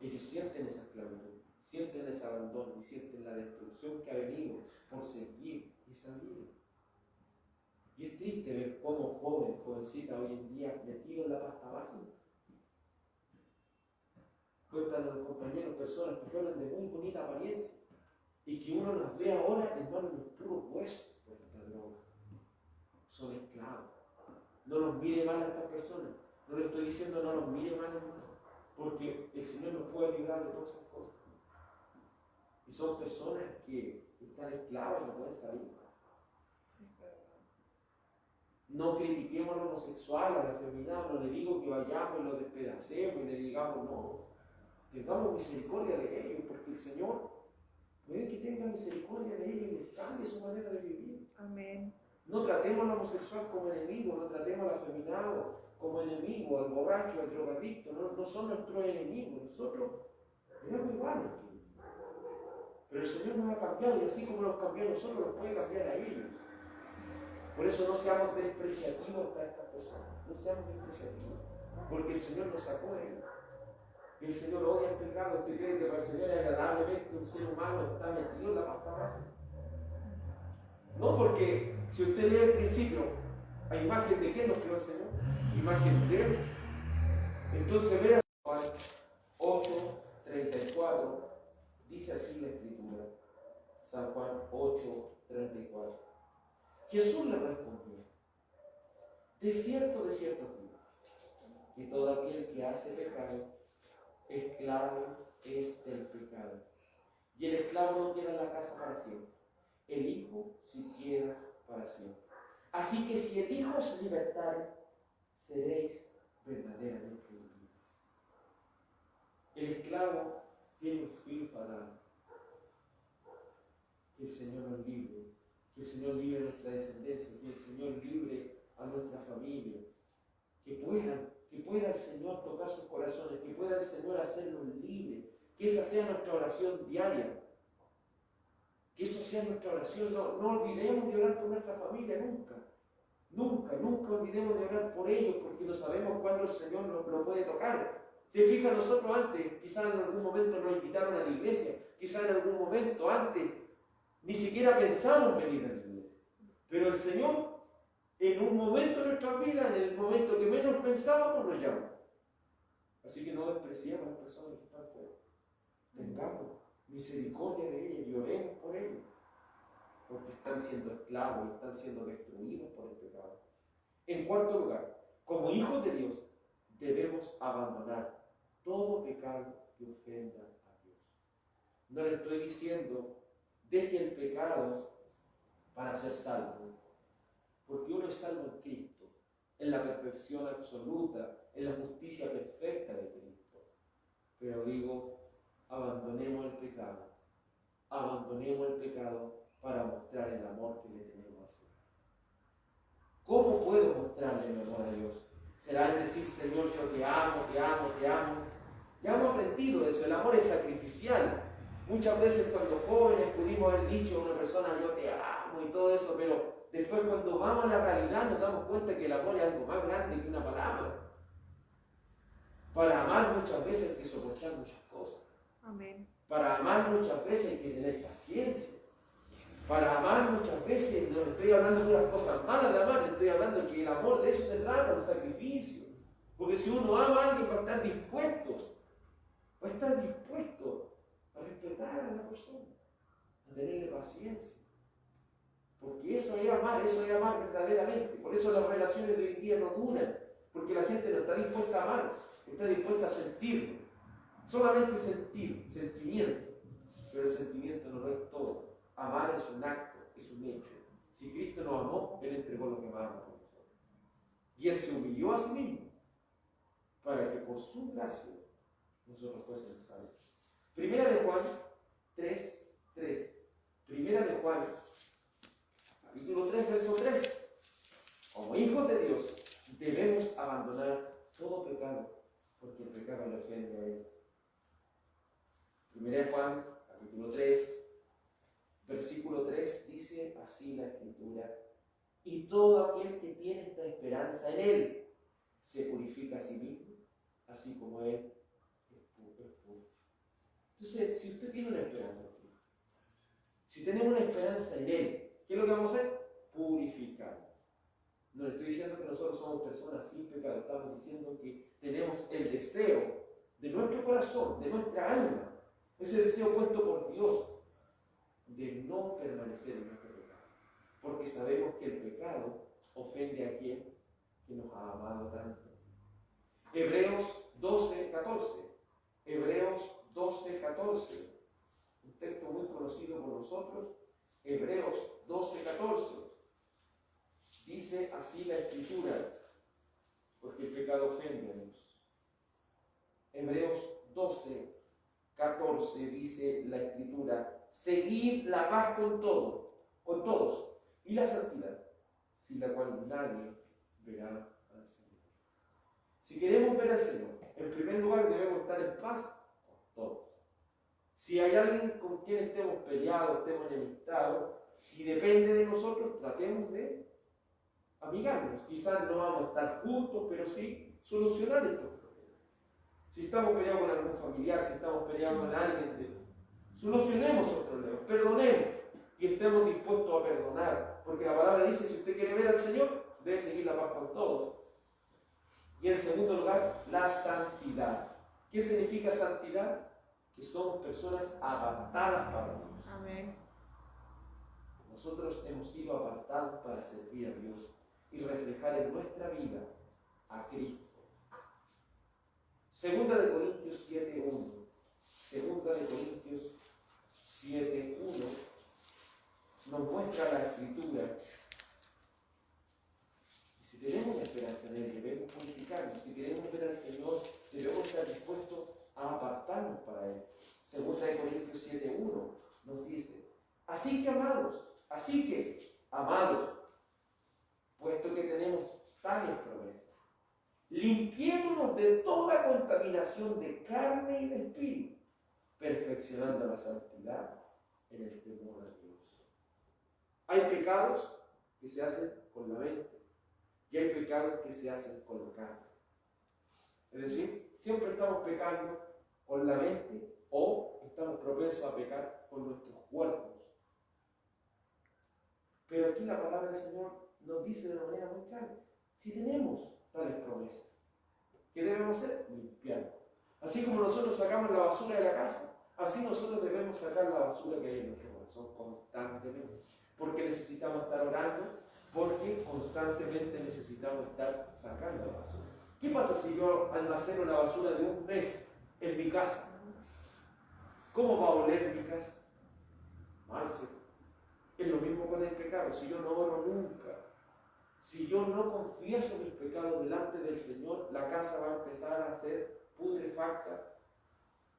Ellos sienten esa esclavitud, sienten ese abandono y sienten la destrucción que ha venido por seguir esa vida. Y es triste ver cómo jovencita hoy en día metido en la pasta base. Cuentan los compañeros personas que fueron de muy bonita apariencia y que uno las ve ahora, hermano, en los puros huesos por esta droga. Son esclavos. No los mire mal a estas personas. No le estoy diciendo no los mire mal, hermano, porque el Señor nos puede librar de todas esas cosas. Y son personas que están esclavas y no pueden salir. No critiquemos a lo homosexual, a la afeminado, no le digo que vayamos y lo despedacemos y le digamos no. Tengamos misericordia de ellos, porque el Señor puede que tenga misericordia de ellos y les cambie su manera de vivir. Amén. No tratemos al homosexual como enemigo, no tratemos al afeminado como enemigo, al borracho, al drogadicto, no son nuestros enemigos, nosotros éramos iguales. Pero el Señor nos ha cambiado y así como los cambió a nosotros, los puede cambiar a ellos. Por eso no seamos despreciativos para estas personas, no seamos despreciativos, porque el Señor nos sacó de ellos. El Señor odia el pecado. ¿Usted cree que para el Señor es agradablemente un ser humano está metido en la pasta base? No, porque si usted lee el principio, a imagen de quién nos creó el Señor, imagen de Él. Entonces vea Juan 8:34, dice así la Escritura, San Juan 8:34. Jesús le respondió, de cierto os digo, que todo aquel que hace pecado, esclavo es del pecado. Y el esclavo no queda en la casa para siempre, el Hijo sí queda para siempre. Así que si el Hijo os libertare, seréis verdaderamente libres. El esclavo tiene un fin fatal. Que el Señor nos libre, que el Señor libre a nuestra descendencia, que el Señor libre a nuestra familia, que pueda el Señor tocar sus corazones, que pueda el Señor hacernos libres, que esa sea nuestra oración diaria, que eso sea nuestra oración. No olvidemos de orar por nuestra familia nunca, nunca olvidemos de orar por ellos, porque no sabemos cuándo el Señor lo puede tocar. Se fija, nosotros antes, quizás en algún momento nos invitaron a la iglesia, quizás en algún momento antes ni siquiera pensamos venir a la iglesia, pero el Señor en un momento de nuestra vida, en el momento que menos pensábamos, nos llama. Así que no despreciemos a las personas que están fuera. Tengamos misericordia de ellas y oremos por ellas, porque están siendo esclavos y están siendo destruidos por el pecado. En cuarto lugar, como hijos de Dios, debemos abandonar todo pecado que ofenda a Dios. No le estoy diciendo, deje el pecado para ser salvo, porque uno es salvo en Cristo, en la perfección absoluta, en la justicia perfecta de Cristo. Pero digo, abandonemos el pecado para mostrar el amor que le tenemos al Señor. ¿Cómo puedo mostrarle el amor a Dios? Será el decir, Señor, yo te amo, te amo, te amo. Ya hemos aprendido eso, el amor es sacrificial. Muchas veces cuando jóvenes pudimos haber dicho a una persona, yo te amo y todo eso, pero después cuando vamos a la realidad nos damos cuenta que el amor es algo más grande que una palabra. Para amar muchas veces hay que soportar muchas cosas. Amén. Para amar muchas veces hay que tener paciencia. Para amar muchas veces, no estoy hablando de unas cosas malas de amar, estoy hablando de que el amor de eso se trata, un sacrificio. Porque si uno ama a alguien va a estar dispuesto a respetar a la persona, a tenerle paciencia. Porque eso es amar verdaderamente. Por eso las relaciones de hoy en día no duran, porque la gente no está dispuesta a amar, está dispuesta a sentirlo. Solamente sentir, sentimiento, pero el sentimiento no lo es todo. Amar es un acto, es un hecho. Si Cristo nos amó, Él entregó lo que amaba por nosotros. Y Él se humilló a sí mismo para que por su gracia nosotros fuésemos salvos. Primera de Juan 3:3. Primera de Juan, capítulo 3, verso 3. Como hijos de Dios, debemos abandonar todo pecado, porque el pecado le ofende a Él. Primera de Juan, capítulo 3, versículo 3, dice así la Escritura: y todo aquel que tiene esta esperanza en Él se purifica a sí mismo, así como Él es puro. Entonces, si usted tiene una esperanza en Cristo, si tenemos una esperanza en Él, ¿qué es lo que vamos a hacer? Purificar. No le estoy diciendo que nosotros somos personas sin pecado, estamos diciendo que tenemos el deseo de nuestro corazón, de nuestra alma, ese deseo puesto por Dios, de no permanecer en nuestro pecado. Porque sabemos que el pecado ofende a quien que nos ha amado tanto. Hebreos 12:14. Hebreos 12:14. Un texto muy conocido por nosotros. Hebreos 12:14. Dice así la Escritura, porque el pecado ofende a Dios. Hebreos 12:14 dice la Escritura: seguid la paz con todos, y la santidad, sin la cual nadie verá al Señor. Si queremos ver al Señor, en primer lugar debemos estar en paz con todos. Si hay alguien con quien estemos peleados, estemos enemistados, si depende de nosotros, tratemos de amigarnos. Quizás no vamos a estar juntos, pero sí solucionar estos problemas. Si estamos peleados con algún familiar, si estamos peleados con alguien, solucionemos esos problemas, perdonemos y estemos dispuestos a perdonar. Porque la palabra dice, si usted quiere ver al Señor, debe seguir la paz con todos. Y en segundo lugar, la santidad. ¿Qué significa santidad? Que somos personas apartadas para Dios. Amén. Nosotros hemos sido apartados para servir a Dios y reflejar en nuestra vida a Cristo. Segunda de Corintios 7:1. Segunda de Corintios 7:1 nos muestra la Escritura. Y si tenemos una esperanza en Él, debemos purificarnos. Si queremos ver al Señor, debemos estar dispuestos a apartarnos para Él. Segunda de Corintios 7:1 nos dice: así que amados, puesto que tenemos tales promesas, limpiémonos de toda contaminación de carne y de espíritu, perfeccionando la santidad en el temor de Dios. Hay pecados que se hacen con la mente y hay pecados que se hacen con la carne. Es decir, siempre estamos pecando con la mente o estamos propensos a pecar con nuestros cuerpos. Pero aquí la palabra del Señor nos dice de una manera muy clara: si tenemos tales promesas, ¿qué debemos hacer? Limpiarnos. Así como nosotros sacamos la basura de la casa, así nosotros debemos sacar la basura que hay en nuestro corazón constantemente. Porque necesitamos estar orando, porque constantemente necesitamos estar sacando la basura. ¿Qué pasa si yo almaceno la basura de un mes en mi casa? ¿Cómo va a oler mi casa? Mal, ¿cierto? Es lo mismo con el pecado. Si yo no oro nunca, si yo no confieso mis pecados delante del Señor, la casa va a empezar a ser putrefacta.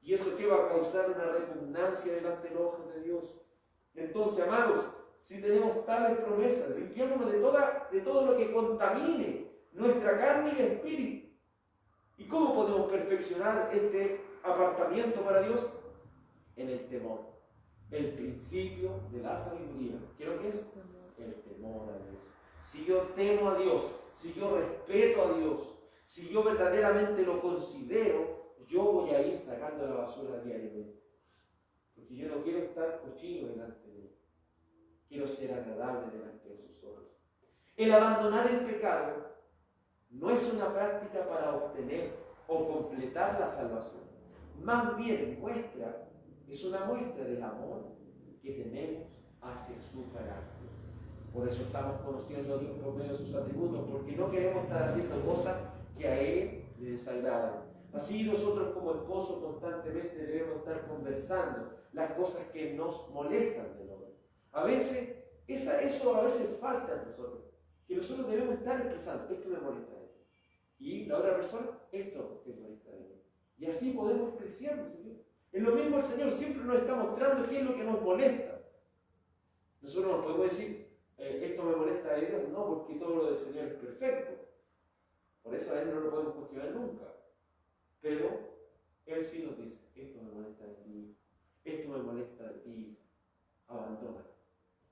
¿Y eso qué va a causar? Una repugnancia delante de los ojos de Dios. Entonces, amados, si tenemos tales promesas, limpiémonos de todo lo que contamine nuestra carne y espíritu. ¿Y cómo podemos perfeccionar este apartamiento para Dios? En el temor. El principio de la sabiduría. ¿Qué es lo que es? El temor a Dios. Si yo temo a Dios, si yo respeto a Dios, si yo verdaderamente lo considero, yo voy a ir sacando la basura diariamente. Porque yo no quiero estar cochino delante de Él. Quiero ser agradable delante de sus ojos. El abandonar el pecado no es una práctica para obtener o completar la salvación. Más bien es una muestra del amor que tenemos hacia su carácter. Por eso estamos conociendo a Dios por medio de sus atributos, porque no queremos estar haciendo cosas que a Él le desagradan. Así nosotros como esposos constantemente debemos estar conversando las cosas que nos molestan del hombre. A veces, eso a veces falta en nosotros, que nosotros debemos estar expresando, esto me molesta de él. Y la otra persona, esto te molesta de él. Y así podemos ir creciendo, Señor. Es lo mismo el Señor siempre nos está mostrando qué es lo que nos molesta. Nosotros no podemos decir, esto me molesta de Dios, no, porque todo lo del Señor es perfecto. Por eso a Él no lo podemos cuestionar nunca. Pero Él sí nos dice, esto me molesta de ti, esto me molesta de ti, abandona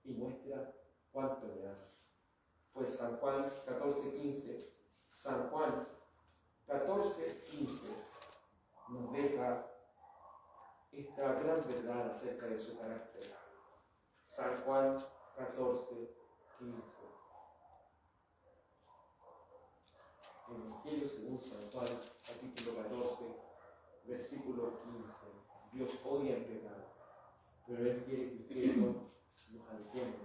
y muestra cuánto le amas. Pues San Juan 14:15, San Juan 14:15 nos deja esta gran verdad acerca de su carácter. San Juan 14:15. Evangelio según San Juan, capítulo 14, versículo 15. Dios odia el pecado, pero Él quiere que ustedes nos alejemos.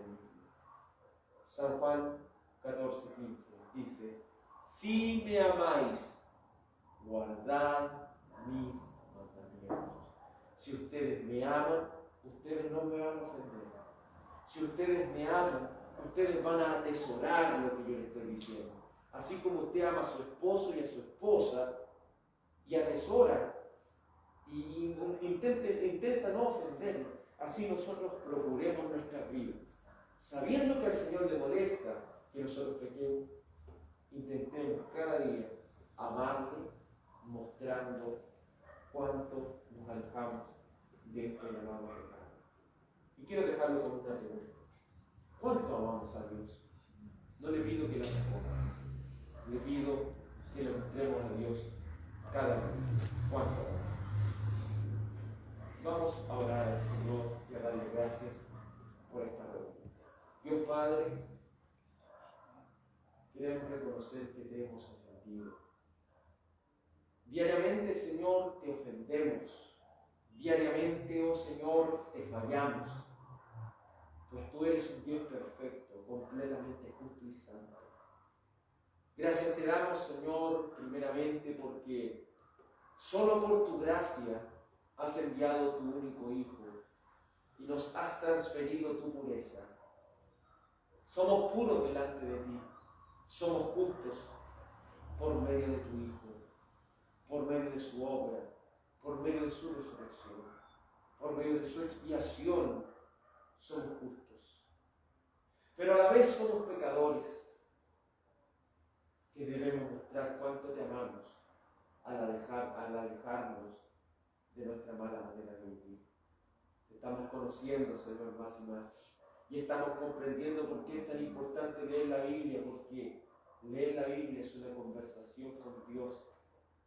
San Juan 14:15 dice, si me amáis, guardad mis mandamientos. Si ustedes me aman, ustedes no me van a ofender. Si ustedes me aman, ustedes van a atesorar lo que yo les estoy diciendo. Así como usted ama a su esposo y a su esposa y atesora y intenta no ofender, así nosotros procuremos nuestras vidas. Sabiendo que al Señor le molesta que nosotros pequemos, intentemos cada día amarle, mostrando cuánto nos alejamos de este llamado pecado. Y quiero dejarlo con una pregunta. ¿Cuánto amamos a Dios? No le pido que lo responda. Le pido que le mostremos a Dios cada día. ¿Cuánto amamos? Vamos a orar al Señor y a darle gracias por esta reunión. Dios Padre, queremos reconocer que te hemos ofendido. Diariamente, Señor, te ofendemos. Diariamente, oh Señor, te fallamos. Pues tú eres un Dios perfecto, completamente justo y santo. Gracias te damos, Señor, primeramente porque solo por tu gracia has enviado tu único Hijo y nos has transferido tu pureza. Somos puros delante de ti, somos justos por medio de tu Hijo, por medio de su obra, por medio de su resurrección, por medio de su expiación, somos justos. Pero a la vez somos pecadores, que debemos mostrar cuánto te amamos al alejarnos de nuestra mala manera de vivir. Te estamos conociendo, Señor, más y más. Y estamos comprendiendo por qué es tan importante leer la Biblia, porque leer la Biblia es una conversación con Dios.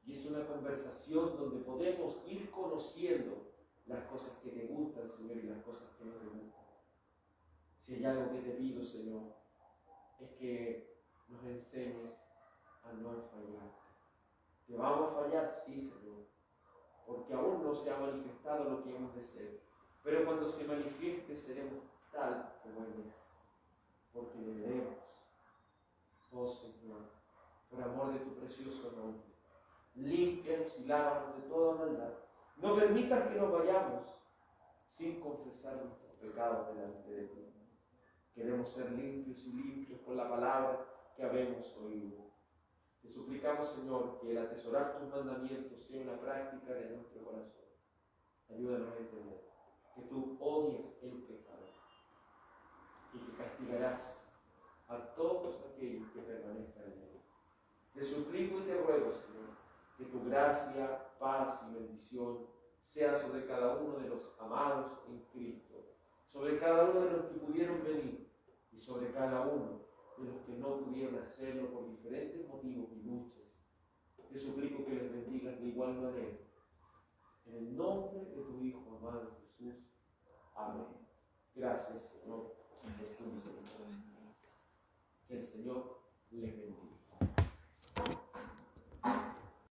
Y es una conversación donde podemos ir conociendo las cosas que te gustan, Señor, y las cosas que no te gustan. Si hay algo que te pido, Señor, es que nos enseñes a no fallar. ¿Te vamos a fallar? Sí, Señor, porque aún no se ha manifestado lo que hemos de ser. Pero cuando se manifieste seremos tal como Él es, porque le veremos. Oh Señor, por amor de tu precioso nombre, límpianos y lávanos de toda maldad. No permitas que nos vayamos sin confesar nuestros pecados delante de ti. Queremos ser limpios y limpios con la palabra que habemos oído. Te suplicamos, Señor, que el atesorar tus mandamientos sea una práctica de nuestro corazón. Ayúdanos a entender que tú odias el pecado y que castigarás a todos aquellos que permanezcan en él. Te suplico y te ruego, Señor, que tu gracia, paz y bendición sea sobre cada uno de los amados en Cristo, sobre cada uno de los que pudieron venir y sobre cada uno de los que no pudieron hacerlo por diferentes motivos y luchas. Te suplico que les bendigas de igual manera. En el nombre de tu Hijo amado Jesús. Amén. Gracias, Señor, por tu misericordia. Que el Señor les bendiga.